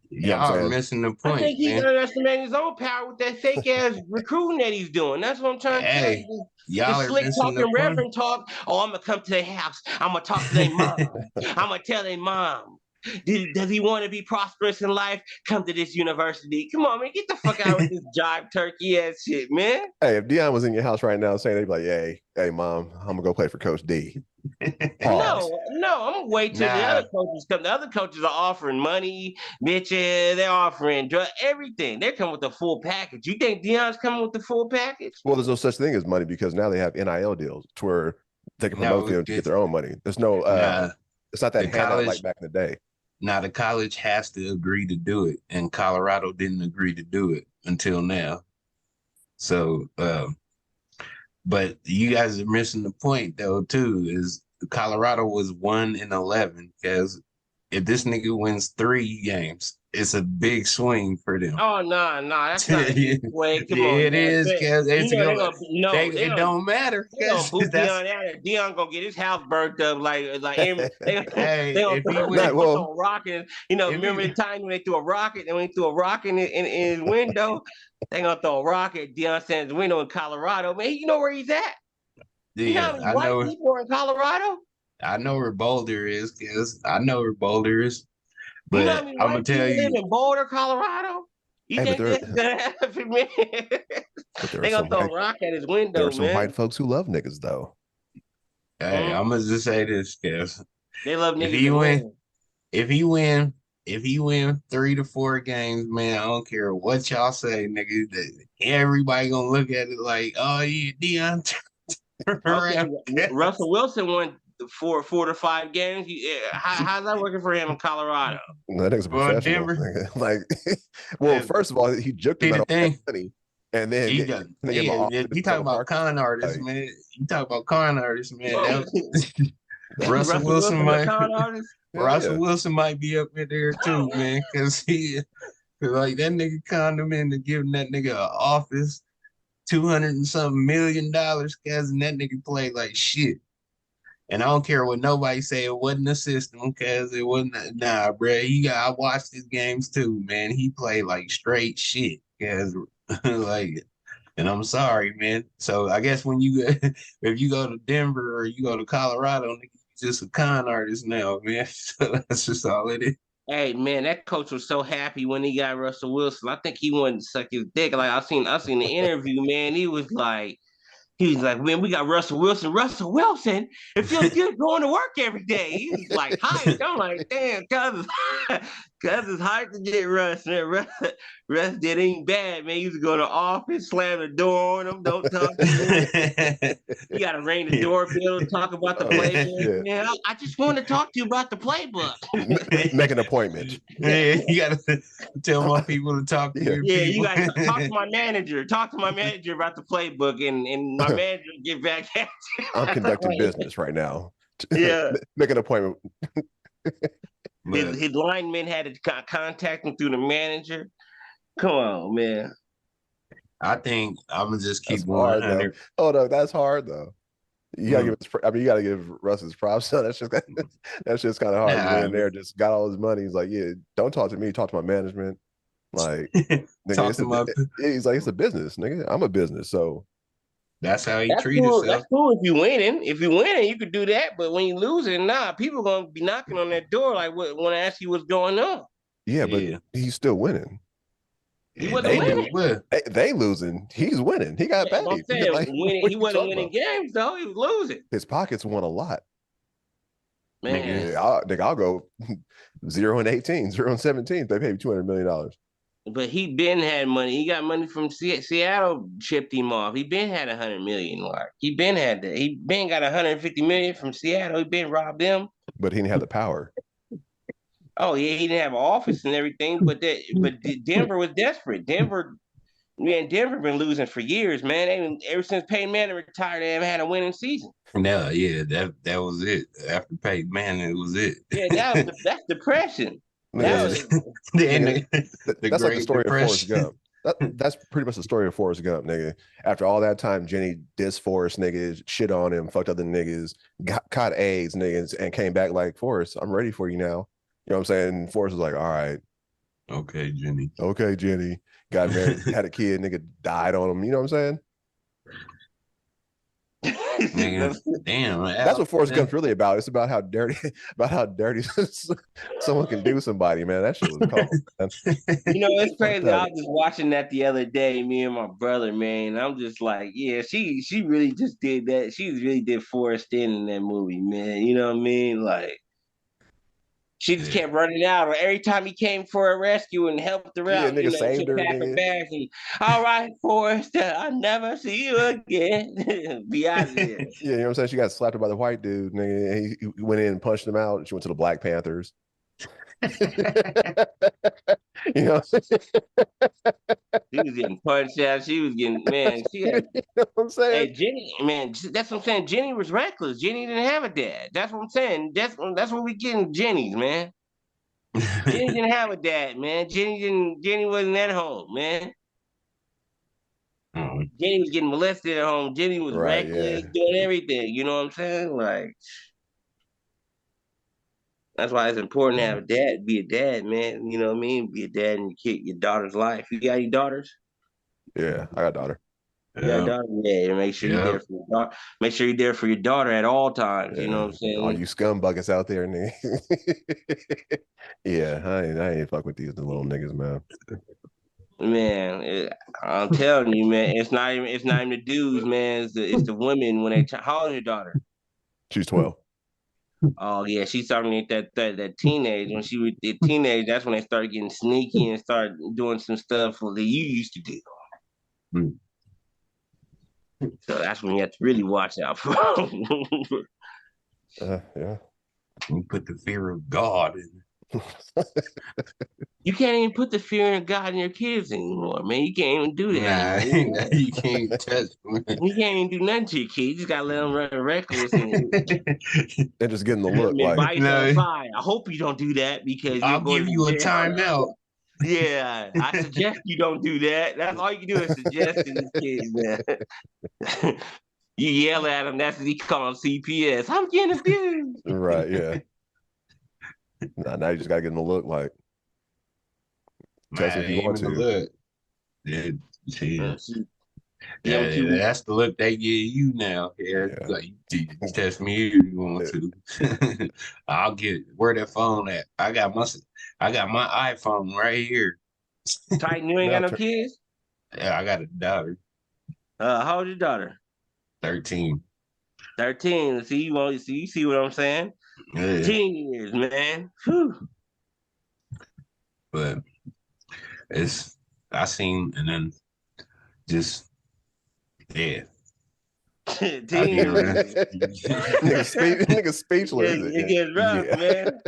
Y'all are missing the point. I think he's underestimating his own power with that fake ass recruiting that he's doing. That's what I'm trying to tell you. Y'all slick talking, reverend talk. Oh, I'm gonna come to their house. I'm gonna talk to their mom. I'm gonna tell their mom. Does he want to be prosperous in life? Come to this university. Come on, man. Get the fuck out with this jive turkey ass shit, man. Hey, if Deion was in your house right now saying, they'd be like, hey, mom, I'm gonna go play for Coach D. No, I'm gonna wait till the other coaches come. The other coaches are offering money, bitches. They're offering everything. They're coming with the full package. You think Deion's coming with the full package? Well, there's no such thing as money because now they have NIL deals to where they can promote them to get their own money. There's no, it's not that handout like back in the day. Now the college has to agree to do it, and Colorado didn't agree to do it until now. So, but you guys are missing the point though too. Is Colorado was 1-11 because if this nigga wins 3 games, it's a big swing for them. Oh no, that's not a big swing. Come on, it is because it don't matter. Deion gonna get his house burnt up like they gonna throw a rocket. Remember the time when they threw a rocket and when they threw a rocket in his window? They gonna throw a rocket at Deion Sanders' window in Colorado. Man, you know where he's at. Yeah, I know. White people are in Colorado. I know where Boulder is, But you know how many I'm gonna tell you, live in Boulder, Colorado. You think that's gonna happen, man? They gonna throw a rock at his window. There are some white folks who love niggas, though. Hey, I'm gonna just say this, guys. They love niggas. If he win 3 to 4 games, man, I don't care what y'all say, nigga. Everybody gonna look at it like, oh yeah, Deion. Russell Wilson won 4 to 5 games. How's that working for him in Colorado? That is professional. First of all, he juked him out of money, and then you talk about con artists, man. You talk about con artists, man. Russell Wilson might be up in there too, man, because like that nigga conned him into giving that nigga an office. $200 and something million, cause and that nigga played like shit. And I don't care what nobody say, it wasn't a system, cause it wasn't. Nah, bro. I watched his games too, man. He played like straight shit, cause like, and I'm sorry, man. So I guess if you go to Denver or you go to Colorado, you're just a con artist now, man. So that's just all it is. Hey man, that coach was so happy when he got Russell Wilson. I think he wanted to suck his dick. Like I seen the interview, man. He was like, man, we got Russell Wilson. Russell Wilson, it feels good going to work every day. He was like hyped. I'm like, damn, cuz it's hyped to get Russ. Man, Russ did ain't bad, man. He used to go to the office, slam the door on him, don't talk to him. You gotta ring the doorbell and talk about the playbook. Man, I just want to talk to you about the playbook. Make an appointment. Man, you gotta tell my people to talk to you. Yeah, you gotta talk to my manager. Talk to my manager about the playbook, and my manager get back at you. I'm conducting business right now. Yeah. Make an appointment. His linemen had to contact him through the manager. Come on, man. I think I'm gonna just keep going. Oh no, that's hard though. You gotta give Russ his props. So that's just kind of hard. Nah, in there, just got all his money. He's like, yeah, don't talk to me. Talk to my management. Like, nigga, he's like, it's a business, nigga. I'm a business, so. That's how he treats himself. That's cool if you winning. If you winning, you could do that. But when you losing, people gonna be knocking on that door like, want to ask you what's going on. Yeah, but he's still winning. He wasn't winning. They losing. He's winning. He got paid. I'm saying, he wasn't winning games though. He was losing. His pockets won a lot. Man, I'll go 0-18, 0-17. They paid $200 million. But he been had money. He got money from Seattle, shipped him off. He been had 100 million. Like he been had that. He been got 150 million from Seattle. He been robbed them. But he didn't have the power. Oh yeah, he didn't have an office and everything. But Denver was desperate. Denver been losing for years, man. Ever since Peyton Manning retired, they haven't had a winning season. No, yeah, that was it. After Peyton Manning, it was it. Yeah, that's depression. That's like the story of Forrest Gump. That's pretty much the story of Forrest Gump, nigga. After all that time, Jenny dissed Forrest, niggas, shit on him, fucked other niggas, caught AIDS, niggas, and came back like, Forrest, I'm ready for you now. You know what I'm saying? And Forrest was like, all right. Okay, Jenny. Okay, Jenny. Got married, had a kid, nigga died on him. You know what I'm saying? Man, damn, that's what Forrest Gump's really about. It's about how dirty someone can do somebody, man. That shit was cold, man. It's crazy. I was just watching that the other day, me and my brother, man. I'm just like, yeah, she really just did that. She really did Forrest in that movie, man. You know what I mean? Like, she just kept running out. Or every time he came for a rescue and helped her out, nigga saved her. Pack her bags and, all right, Forrest, I'll never see you again. Be out of here. Yeah, you know what I'm saying? She got slapped by the white dude, nigga. He went in and punched him out. And she went to the Black Panthers. You know, she was getting punched out. She was getting, man. She had, you know what I'm saying? Hey, Jenny, man, that's what I'm saying. Jenny was reckless. Jenny didn't have a dad. That's what I'm saying. That's what we getting Jenny's, man. Jenny didn't have a dad, man. Jenny wasn't at home, man. Jenny was getting molested at home. Jenny was reckless, doing everything. You know what I'm saying? Like, that's why it's important to have a dad, be a dad, man. You know what I mean? Be a dad in your daughter's life. You got any daughters? Yeah, I got a daughter. Yeah, make sure you're there for your daughter. Make sure you're there for your daughter at all times. You know what I'm saying? All you scumbuckets out there, nigga. Yeah, I ain't fuck with these little niggas, man. Man, I'm telling you, man, it's not even the dudes, man. It's the women when they. How old is your daughter? She's 12. Oh yeah, she's starting to that teenage. When she was a teenage, that's when they started getting sneaky and started doing some stuff that you used to do. So that's when you have to really watch out for. Yeah. You put the fear of God in. You can't even put the fear of God in your kids anymore, man. You can't even do that. Nah, you can't touch them. You can't even do nothing to your kids. You just gotta let them run reckless and they're just getting the look like. No. I hope you don't do that because I'll give you a timeout. Yeah, I suggest you don't do that. That's all you can do is suggest to these kids, man. You yell at them. That's what he calls CPS. I'm getting abused. Right, yeah. Now you just gotta get them to look like. Test if you want to. Look. That's the look they give you now. Like you test me if you want to. I'll get where that phone at. I got my iPhone right here. Titan, you ain't got no kids? Yeah, I got a daughter. How old is your daughter? 13. 13. See, you see what I'm saying? Yeah. 10 years, man. Whew. But I seen and then just Nigga speechless. It gets rough, man.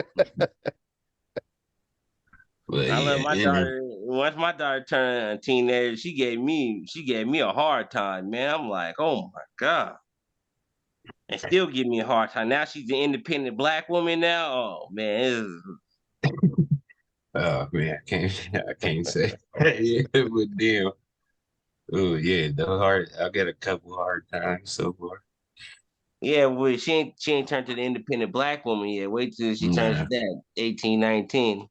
But I love my daughter. Once my daughter turned a teenager, she gave me a hard time, man. I'm like, oh my God. And still give me a hard time. Now she's an independent Black woman now. Oh man. Oh man, I can't say. Yeah, but damn. Oh yeah, I got a couple hard times so far. Yeah, well, she ain't turned to the independent Black woman yet. Wait till she turns to that 18, 19. It's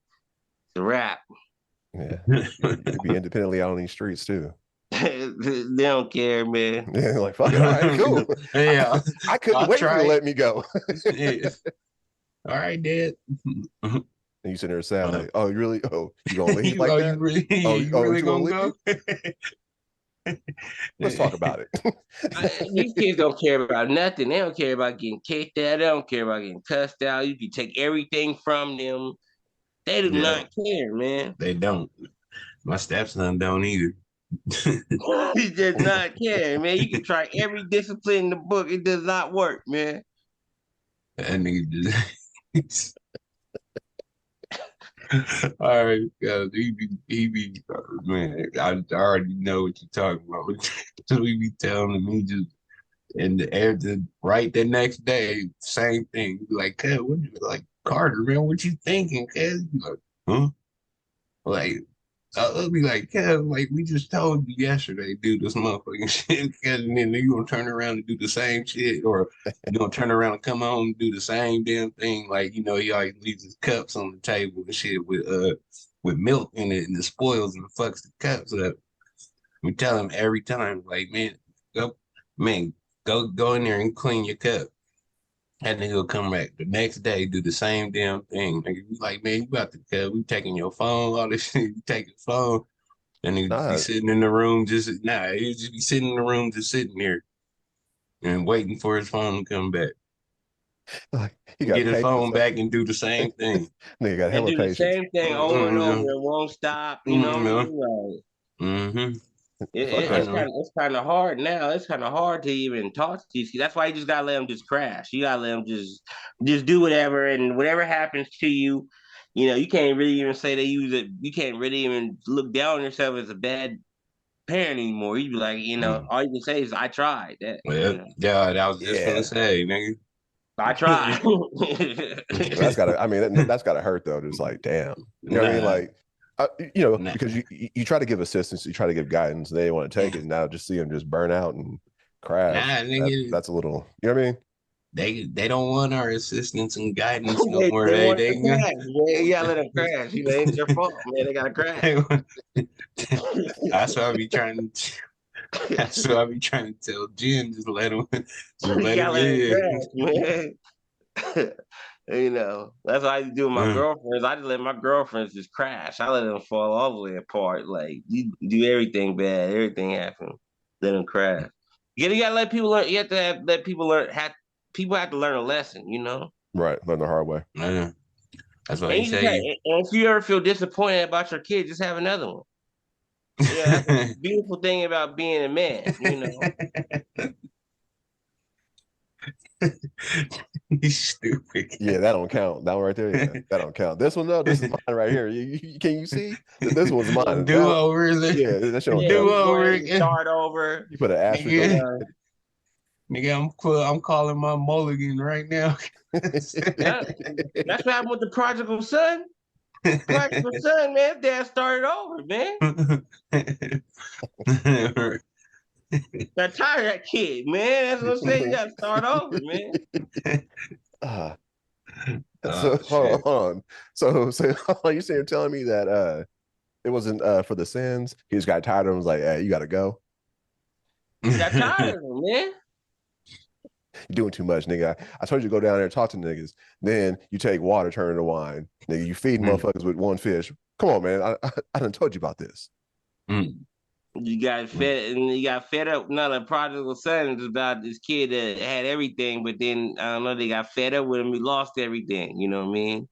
a wrap. Yeah, you be independently out on these streets too. They don't care, man. Yeah, like fuck it, all right, cool. Yeah, I couldn't wait for you to let me go. Yeah. All right, Dad. And you sitting there sad, like, oh, you really? Oh, you gonna leave like that? You really gonna go? Let's talk about it. These kids don't care about nothing. They don't care about getting kicked out. They don't care about getting cussed out. You can take everything from them. They do not care, man. They don't. My stepson don't either. He does not care, man. You can try every discipline in the book. It does not work, man. That nigga just all right, he be man. I already know what you're talking about. So we be telling him he just and right the next day, same thing. He be like, "Cuz, what you like, Carter, man? What you thinking, cuz?" He like, "Huh?" Like, I'll be like, "Cuz, like we just told you yesterday, do this motherfucking shit, cuz, and then you gonna turn around and do the same shit, or you gonna turn around and come home and do the same damn thing, like he always leaves his cups on the table and shit with milk in it, and it spoils and fucks the cups up." We tell him every time, like, go, man, go in there and clean your cup. That nigga will come back the next day, do the same damn thing. Nigga, we like, man, you about to cut. We taking your phone, all this shit. You take your phone. And he be Nah, sitting in the room, he just be sitting in the room, just sitting there and waiting for his phone to come back. like he got Get his patience. phone back and do the same thing. Nigga got And hella do the patience. same thing over and over. It won't stop. You know what I mean? Mm-hmm. Fuck that. It's kind of hard now. It's kind of hard to even talk to these kids. That's why you just gotta let them just crash. You gotta let them just do whatever, and whatever happens to you, you know, you can't really even say they use it. You can't really even look down on yourself as a bad parent anymore. You be like, you know, all you can say is, "I tried." That, Well, you know, yeah, that was just gonna say, nigga. I tried. That's gotta. I mean, that's gotta hurt though. Just like, damn. You know what I mean? Like, Nah. because you try to give assistance, you try to give guidance, and they want to take it. And now just see them just burn out and crash. Nah, nigga. That's a little. You know what I mean? They don't want our assistance and guidance no more. They want They to crash. Man. You gotta let them crash. You know, it's their fault, man. They gotta crash. That's what I be trying to. That's what I be trying to tell Jen. Just let him. Just let him. Yeah. Man. You know, that's what I do with my girlfriends. I just let my girlfriends just crash. I let them fall all the way apart. Like, you do everything bad, everything happen, let them crash. You gotta let people learn. You have to let people learn. People have to learn a lesson. You know, Right? Learn the hard way. That's what he say. And if you ever feel disappointed about your kid, just have another one. Yeah, that's a beautiful thing about being a man. You know. He's stupid. Yeah, that don't count. That one right there, yeah, that don't count. This one though, this is mine right here. Can you see? This one's mine. Do over. Yeah, that shit don't do count. over. Start over. You put an asterisk on it. Nigga, I'm calling my mulligan right now. That's what happened with the prodigal son. Prodigal son, man. Dad started over, man. Got tired of that kid, man. That's what I'm saying. You gotta start over, man. So hold on. So you saying you're telling me that it wasn't for the sins? He just got tired of him, was like, hey, you gotta go. Got tired of him, man. You're doing too much, nigga. I told you to go down there and talk to niggas. Then you take water, turn it into wine. Nigga, you feed motherfuckers with one fish. Come on, man. I done told you about this. You got fed, and you got fed up. Not a prodigal son. It's about this kid that had everything, but then I don't know. They got fed up with him. He lost everything. You know what I mean?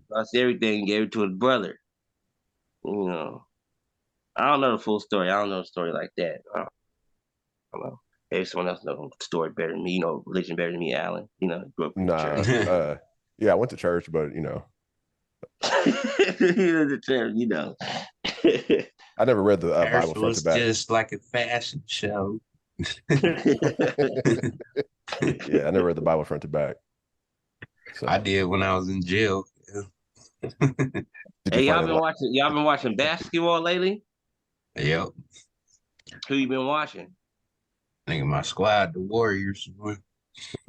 Lost everything. Gave it to his brother. You know. I don't know the full story. I don't know the story like that. I don't know. Maybe someone else knows the story better than me. You know, religion better than me, Alan. You know, grew up in the church. Yeah, I went to church, but you know. The church, you know. I never read the Bible front to back. Just like a fashion show. Yeah, I never read the Bible front to back. So. I did when I was in jail. Hey, y'all been watching basketball lately? Yep. Who you been watching? Nigga, my squad, the Warriors.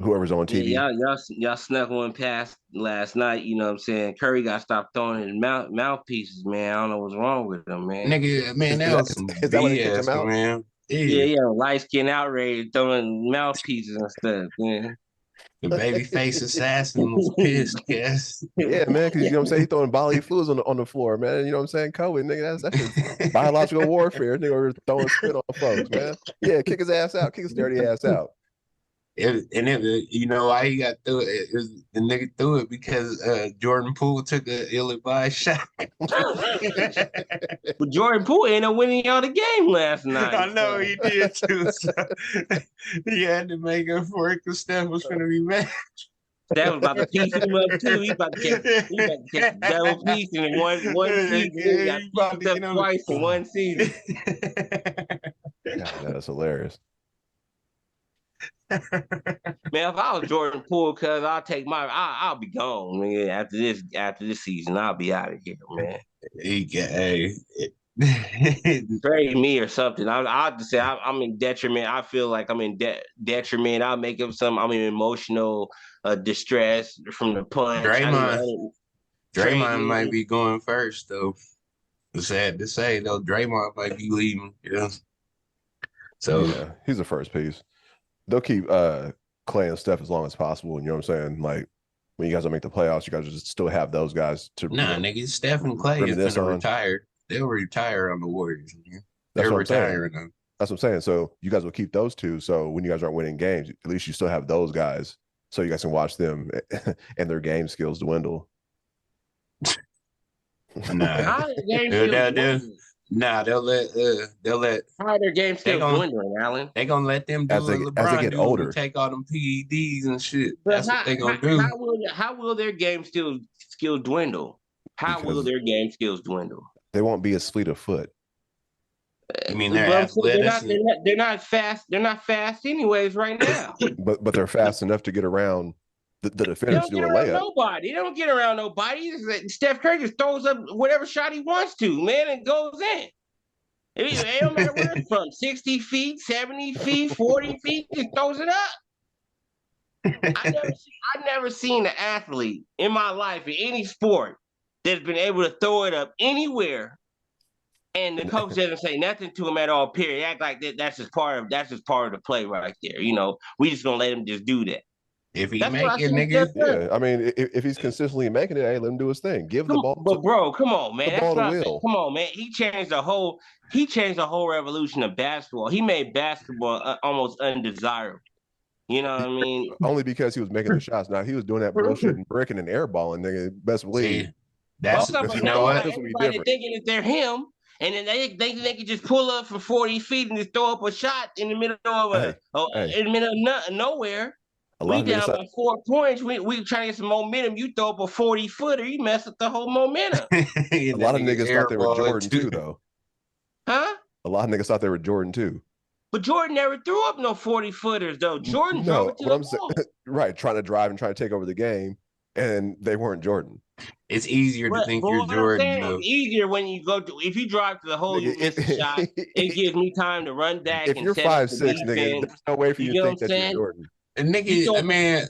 Whoever's on TV. Yeah, y'all snuck one past last night. You know what I'm saying? Curry got stopped throwing in mouthpieces, man. I don't know what's wrong with him, man. Nigga, man, that was some is that what kicked him out? Man. Yeah, light skin outrage, throwing mouthpieces and stuff, man. The babyface assassin was pissed, guess. Yeah, man, because you know what I'm saying? He throwing bodily fluids on the floor, man. You know what I'm saying? COVID, nigga, that's just biological warfare. Nigga, we're throwing spit on folks, man. Yeah, kick his ass out. Kick his dirty ass out. You know why he got through it? The nigga threw it because Jordan Poole took a ill-advised shot. But Jordan Poole ended up winning y'all the game last night. I know he did too. So he had to make up for it because Steph was finna be mad. Steph was about to piece him up too. He about to catch double piece in one season. He got pieced up twice in one season. God, that's hilarious. Man, if I was Jordan Poole, cuz I'll be gone, man. After this season, I'll be out of here, man. Trade me or something. I'll just say I'm in detriment. I feel like I'm in detriment. I'll make up some. I'm in emotional distress from the punch. Draymond might be going first, though. It's sad to say, though. Draymond might be leaving. Yeah. So yeah, he's the first piece. They'll keep Clay and Steph as long as possible. You know what I'm saying? Like when you guys don't make the playoffs, you guys just still have those guys to. Nigga, Steph and Clay is gonna retire. They'll retire on the Warriors. They're retiring them. That's what I'm saying. So you guys will keep those two. So when you guys aren't winning games, at least you still have those guys, so you guys can watch them and their game skills dwindle. Nah, they'll let how their game skills dwindling, Alan. They gonna let them do what LeBron get older, take all them PEDs and shit. That's what they gonna do. How will their game skills dwindle? How will their game skills dwindle? They won't be as fleet of foot. You mean they're not fast. They're not fast anyways right now. but they're fast enough to get around the defenders doing a layup. Nobody. They don't get around nobody. Steph Curry just throws up whatever shot he wants to, man, and goes in. It don't matter where it's from. 60 feet, 70 feet, 40 feet, just throws it up. I've never seen an athlete in my life in any sport that's been able to throw it up anywhere, and the coach doesn't say nothing to him at all. Period. Act like that's just part of the play right there. You know, we just gonna let him just do that. If he make it, nigga, yeah. I mean, if he's consistently making it, hey, let him do his thing. Give the ball. But bro, come on, man. That's what I'm saying. Come on, man. He changed the whole revolution of basketball. He made basketball almost undesirable. You know what I mean? Only because he was making the shots. Now he was doing that bullshit and bricking and airballing, nigga. Best believe. That's you know what? Everybody thinking that they're him, and then they can just pull up for 40 feet and just throw up a shot in the middle of in the middle of nowhere. We down by 4 points. We trying to get some momentum. You throw up a 40-footer, you mess up the whole momentum. A lot of niggas thought they were Jordan too, though. Huh? A lot of niggas thought they were Jordan too. But Jordan never threw up no 40-footers, though. Jordan drove it to the ball. Right, trying to drive and trying to take over the game, and they weren't Jordan. It's easier to think you're Jordan. It's easier when you if you drive to the hole, you miss a shot. It gives me time to run back. If you're 5'6", nigga, there's no way for you to think that you're Jordan. Nigga, man,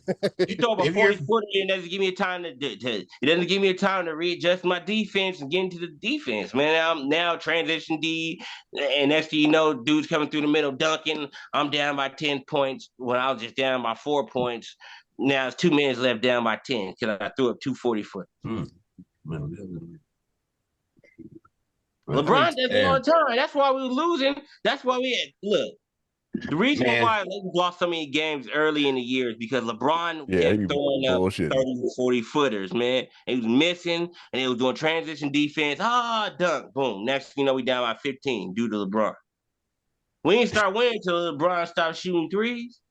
you throw up a 40-footer, and doesn't give me a time it doesn't give me a time to readjust my defense and get into the defense, man. I'm now transition D, and next thing you know, dude's coming through the middle dunking. I'm down by 10 points when I was just down by 4 points. Now it's 2 minutes left, down by 10 because I threw up 2 40-foot. LeBron does it all the time. That's why we were losing. That's why look. The reason why they lost so many games early in the year is because LeBron kept throwing up 30 to 40-footers, man. He was missing, and he was doing transition defense. Dunk, boom. Next thing you know, we down by 15 due to LeBron. We didn't start winning until LeBron stopped shooting threes.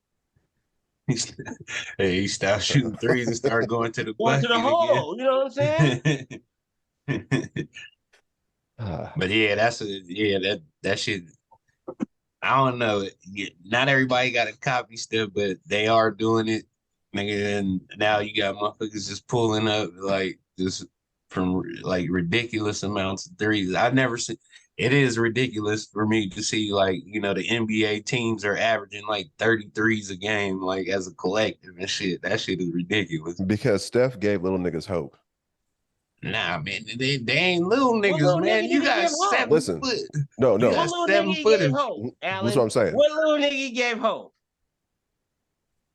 He stopped shooting threes and started going to the bucket to the hole. You know what I'm saying? But yeah, that shit. I don't know. Not everybody got to copy stuff, but they are doing it, nigga. And now you got motherfuckers just pulling up like just from like ridiculous amounts of threes. I've never seen. It is ridiculous for me to see like the NBA teams are averaging like 33s a game, like as a collective and shit. That shit is ridiculous. Because Steph gave little niggas hope. Nah, man, they ain't little niggas, man. You got 7 foot. No. You got 7 footers. That's what I'm saying. What little nigga gave hope?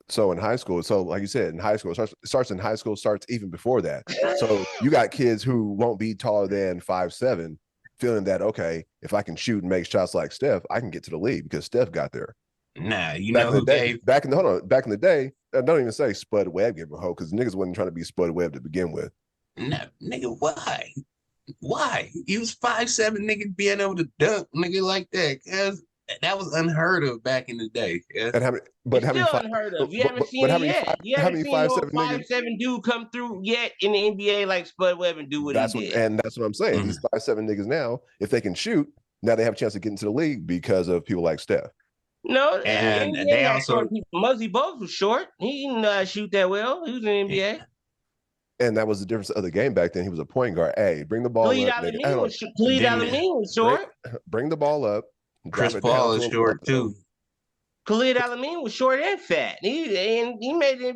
So in high school, like you said, in high school, it starts in high school, starts even before that. So you got kids who won't be taller than 5'7", feeling that, okay, if I can shoot and make shots like Steph, I can get to the league because Steph got there. Nah, you know who gave back in the day, don't even say Spud Webb gave him a hoe because niggas wasn't trying to be Spud Webb to begin with. Nah, nigga, why? Why? He was 5'7", nigga, being able to dunk, nigga, like that. Cause that was unheard of back in the day. Yeah. And how many? But it's how many? still unheard of. You haven't seen how it many? yet. You How haven't many seen no 5'7" niggas? 5'7" dude come through yet in the NBA like Spud Webb and do what he did. And that's what I'm saying. These 5'7" niggas now, if they can shoot, now they have a chance to get into the league because of people like Steph. No, and they also Muggsy Bogues was short. He didn't shoot that well. He was in the NBA. And that was the difference of the game back then. He was a point guard. Hey, bring the ball Khalid up. Khalid Alameen was short. Bring the ball up. Chris Paul is short too. Khalid Alameen was short and fat. He made the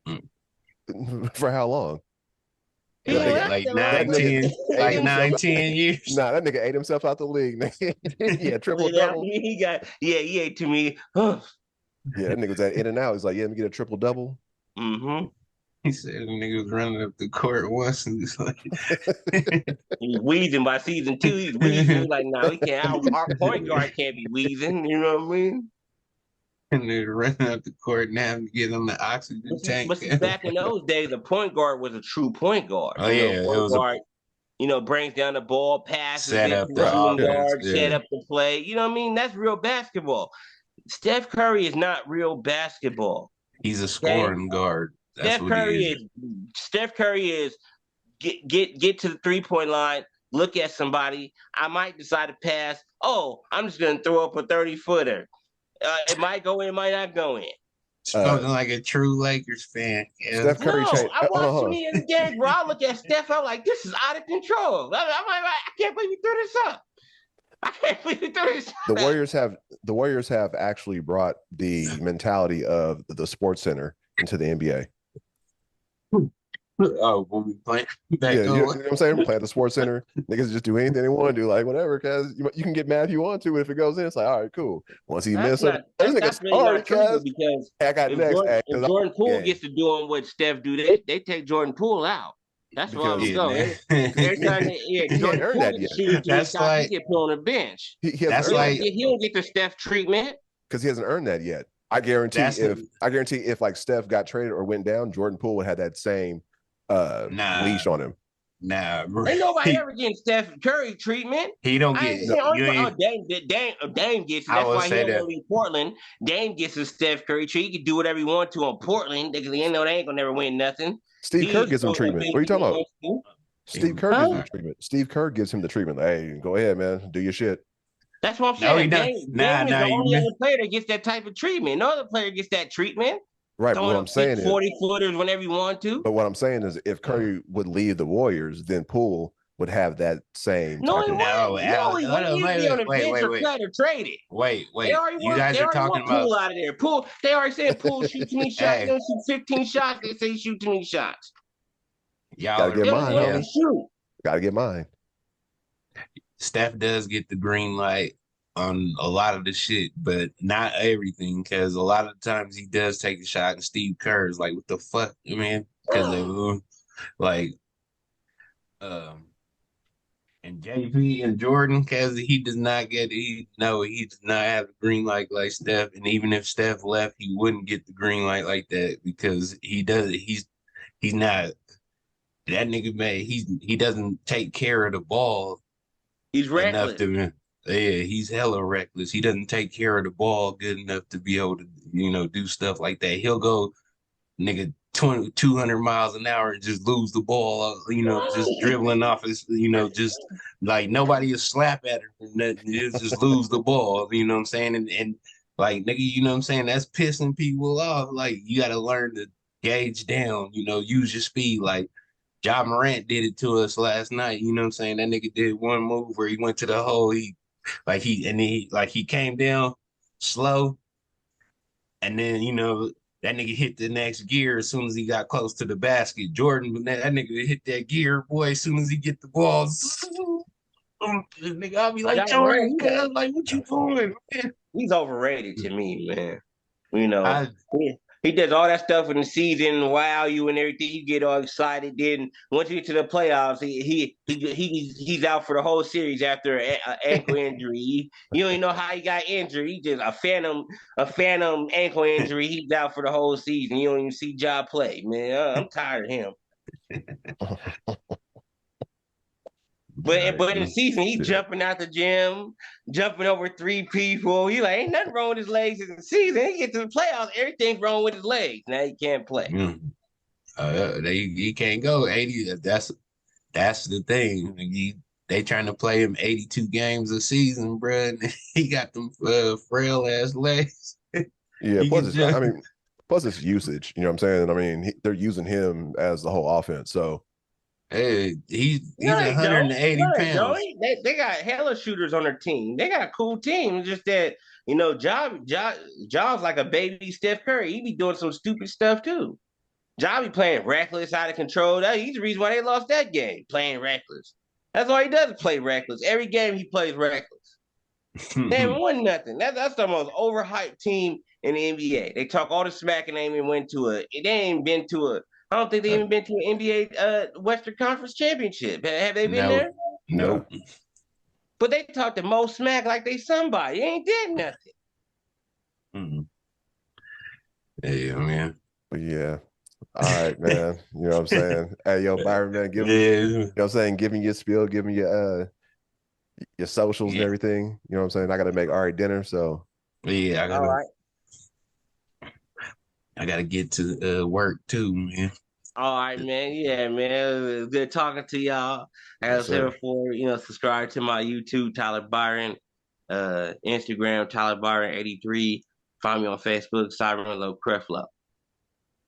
NBA. For how long? Like 9, 10 years. Nah, that nigga ate himself out the league. Yeah, triple double. He ate to me. Yeah, that nigga was at in and out. He's like, yeah, let me get a triple double. Mm-hmm. He said the nigga was running up the court once and he's like he's wheezing by season 2. He's wheezing. He's like, no, he can't. Our point guard can't be wheezing. You know what I mean? And they're running up the court now to get on the oxygen tank. But see, back in those days, the point guard was a true point guard. Oh, yeah. Point guard, brings down the ball, passes, set up the guard, set up the play. You know what I mean? That's real basketball. Steph Curry is not real basketball. He's a scoring guard. That's Steph Curry is get to the 3-point line, look at somebody. I might decide to pass. Oh, I'm just gonna throw up a 30-footer. It might go in, it might not go in. Spoken like a true Lakers fan. Yeah. Steph Curry I watched me in the game, bro. I look at Steph, I'm like, this is out of control. I'm like, I can't believe you threw this up. I can't believe you threw this up. The Warriors have actually brought the mentality of the Sports Center into the NBA. Oh, when we play back you know what I'm saying? Play at the Sports Center. Niggas just do anything they want to do, like whatever, because you can get mad if you want to, but if it goes in, it's like, all right, cool. Once he misses it, that's really not true because I got next. If Jordan Poole gets to doing what Steph do, they take Jordan Poole out. That's why I'm going. Jordan Poole that yet. That's like he get put on the bench. He don't get the Steph treatment because he hasn't earned that yet. I guarantee if like Steph got traded or went down, Jordan Poole would have that same leash on him. Nah, ain't nobody ever getting Steph Curry treatment. He don't get. Dame gets it. That's why he don't leave Portland. Dame gets a Steph Curry treat. He can do whatever he wants to on Portland. They know they ain't gonna never win nothing. Steve Kerr gives him treatment. What are you talking about? Steve Kerr gives him treatment. Steve Kerr gives him the treatment. Hey, go ahead, man. Do your shit. That's what I'm saying. Dame is the only other player that gets that type of treatment. No other player gets that treatment. Right, but what I'm saying is 40-footers whenever you want to. But what I'm saying is if Curry would leave the Warriors, then Poole would have that same he wouldn't be on the bench or cut or traded. Wait. You guys are talking about Poole out of there. Poole, they already said Poole shoot too many shots. They shoot 15 shots. They say shoot too many shots. Gotta get mine. Gotta get mine. Steph does get the green light on a lot of the shit, but not everything, because a lot of times he does take a shot, and Steve Kerr is like, what the fuck, man? Because they were like, and JP and Jordan, because he does not have the green light like Steph, and even if Steph left, he wouldn't get the green light like that because he's not that nigga, man. He doesn't take care of the ball. He's reckless. He's hella reckless. He doesn't take care of the ball good enough to be able to, do stuff like that. He'll go, nigga, 200 miles an hour and just lose the ball, just dribbling off his, just like nobody will slap at him or nothing. He'll just lose the ball, you know what I'm saying? And like, nigga, you know what I'm saying? That's pissing people off. Like, you got to learn to gauge down, use your speed. Like, Ja Morant did it to us last night, you know what I'm saying? That nigga did one move where he went to the hole, he came down slow, and then that nigga hit the next gear as soon as he got close to the basket. Jordan, that nigga hit that gear, boy, as soon as he get the ball. Nigga, I'll be like, Jordan, like, what you doing, man? He's overrated to me, man. He does all that stuff in the season, wow you and everything. You get all excited. Then once you get to the playoffs, he's out for the whole series after an ankle injury. You don't even know how he got injured. He just a phantom ankle injury. He's out for the whole season. You don't even see Ja play, man. I'm tired of him. But in the season, he's jumping out the gym, jumping over 3 people. He like, ain't nothing wrong with his legs in the season. He get to the playoffs, everything's wrong with his legs. Now he can't play. He can't go 80. That's the thing. They trying to play him 82 games a season, bro. And he got them frail ass legs. Yeah, plus it's usage. You know what I'm saying? I mean, they're using him as the whole offense. So. Hey, he's 180 pounds. They got hella shooters on their team. They got a cool team. It's just that, Ja's like a baby Steph Curry. He be doing some stupid stuff too. Ja be playing reckless, out of control. He's the reason why they lost that game, playing reckless. That's all he does is play reckless. Every game he plays reckless. They haven't won nothing. That's the most overhyped team in the NBA. They talk all the smack and they ain't even went to they ain't been to a I don't think they even been to an NBA Western Conference Championship. Have they been there? No. But they talk the most smack like they somebody. They ain't did nothing. Mm-hmm. Yeah, man. But yeah. All right, man. You know what I'm saying? Hey, yo, Byron, man, you know what I'm saying? Give me your spiel, give me your socials and everything. You know what I'm saying? I got to make Ari dinner, so. Yeah, I gotta get to work too, man. All right, man. Yeah, man. It was good talking to y'all. As before, subscribe to my YouTube, Tyler Byron, Instagram, Tyler Byron 83. Find me on Facebook, Cyber Low Creflo.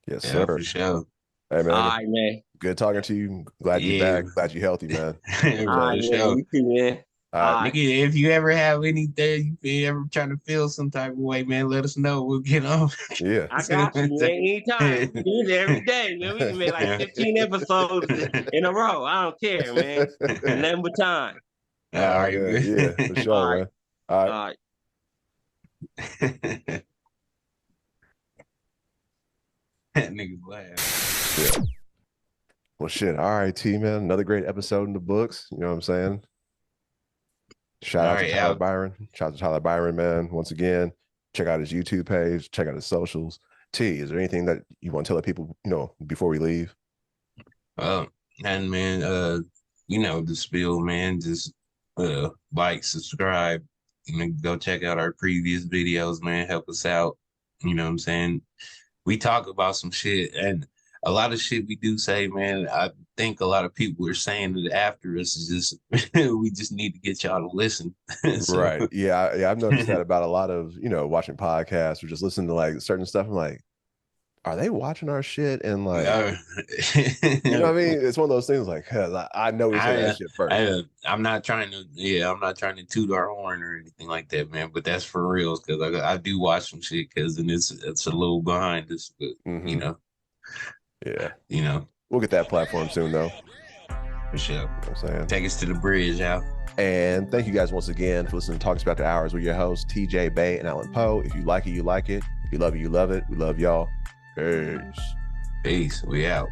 Yes, sir. For sure. Hey, man. All right, man. Good talking to you. Glad you're back. Glad you're healthy, man. All right, man. You too, man. Nigga, if you ever have anything, if you ever trying to feel some type of way, man, let us know. We'll get on. Yeah. I got you, man. Anytime. Do it every day, man. We can make like 15 episodes in a row. I don't care, man. Nothing but time. All right, yeah, for sure, all right. Man. All right. That nigga's laugh. Yeah. Well, shit. All right, T, man. Another great episode in the books. You know what I'm saying? Shout out to Tyler Byron. Shout out to Tyler Byron, man. Once again, check out his YouTube page. Check out his socials. T, is there anything that you want to tell the people, before we leave? And man, the spiel, man. Just like, subscribe, go check out our previous videos, man. Help us out. You know what I'm saying? We talk about some shit, and a lot of shit we do say, man, I think a lot of people are saying it after us. Is just we just need to get y'all to listen. Right. Yeah, I've noticed that about a lot of, watching podcasts or just listening to like certain stuff. I'm like, are they watching our shit? And like, you know what I mean? It's one of those things like, I know we said that shit first. I'm not trying to toot our horn or anything like that, man. But that's for real, because I do watch some shit, because then it's a little behind us, but Yeah. We'll get that platform soon, though. For sure. You know what I'm saying? Take us to the bridge, y'all. And thank you guys once again for listening to Talks About the Hours with your hosts, TJ Bay and Alan Poe. If you like it, you like it. If you love it, you love it. We love y'all. Peace. Peace. We out.